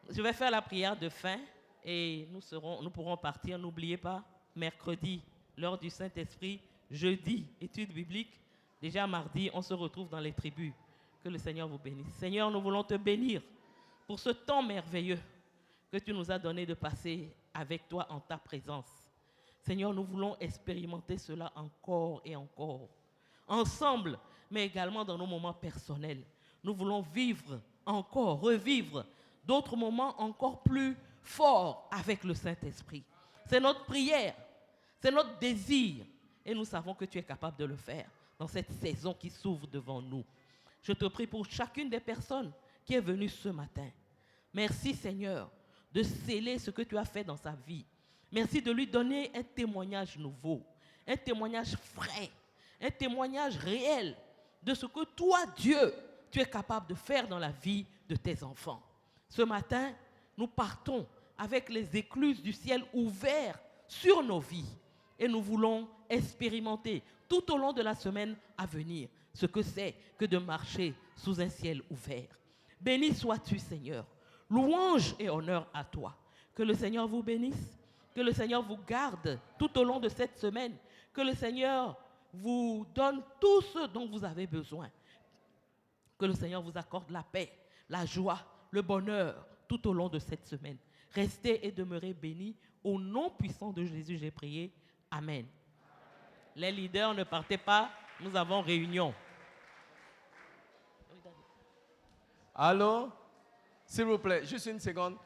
Je vais faire la prière de fin et nous pourrons partir. N'oubliez pas, mercredi, l'heure du Saint-Esprit, jeudi, études bibliques. Déjà mardi, on se retrouve dans les tribus. Que le Seigneur vous bénisse. Seigneur, nous voulons te bénir pour ce temps merveilleux que tu nous as donné de passer avec toi en ta présence. Seigneur, nous voulons expérimenter cela encore et encore. Ensemble, mais également dans nos moments personnels. Nous voulons vivre encore, revivre d'autres moments encore plus forts avec le Saint-Esprit. C'est notre prière, c'est notre désir. Et nous savons que tu es capable de le faire dans cette saison qui s'ouvre devant nous. Je te prie pour chacune des personnes qui est venue ce matin. Merci Seigneur de sceller ce que tu as fait dans sa vie. Merci de lui donner un témoignage nouveau, un témoignage frais, un témoignage réel de ce que toi, Dieu, tu es capable de faire dans la vie de tes enfants. Ce matin, nous partons avec les écluses du ciel ouverts sur nos vies et nous voulons expérimenter tout au long de la semaine à venir ce que c'est que de marcher sous un ciel ouvert. Béni sois-tu, Seigneur. Louange et honneur à toi. Que le Seigneur vous bénisse. Que le Seigneur vous garde tout au long de cette semaine. Que le Seigneur vous donne tout ce dont vous avez besoin. Que le Seigneur vous accorde la paix, la joie, le bonheur tout au long de cette semaine. Restez et demeurez bénis. Au nom puissant de Jésus, j'ai prié. Amen. Les leaders, ne partez pas. Nous avons réunion. Allô? S'il vous plaît, juste une seconde.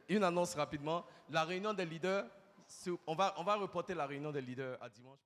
Une annonce rapidement. La réunion des leaders, on va reporter la réunion des leaders à dimanche.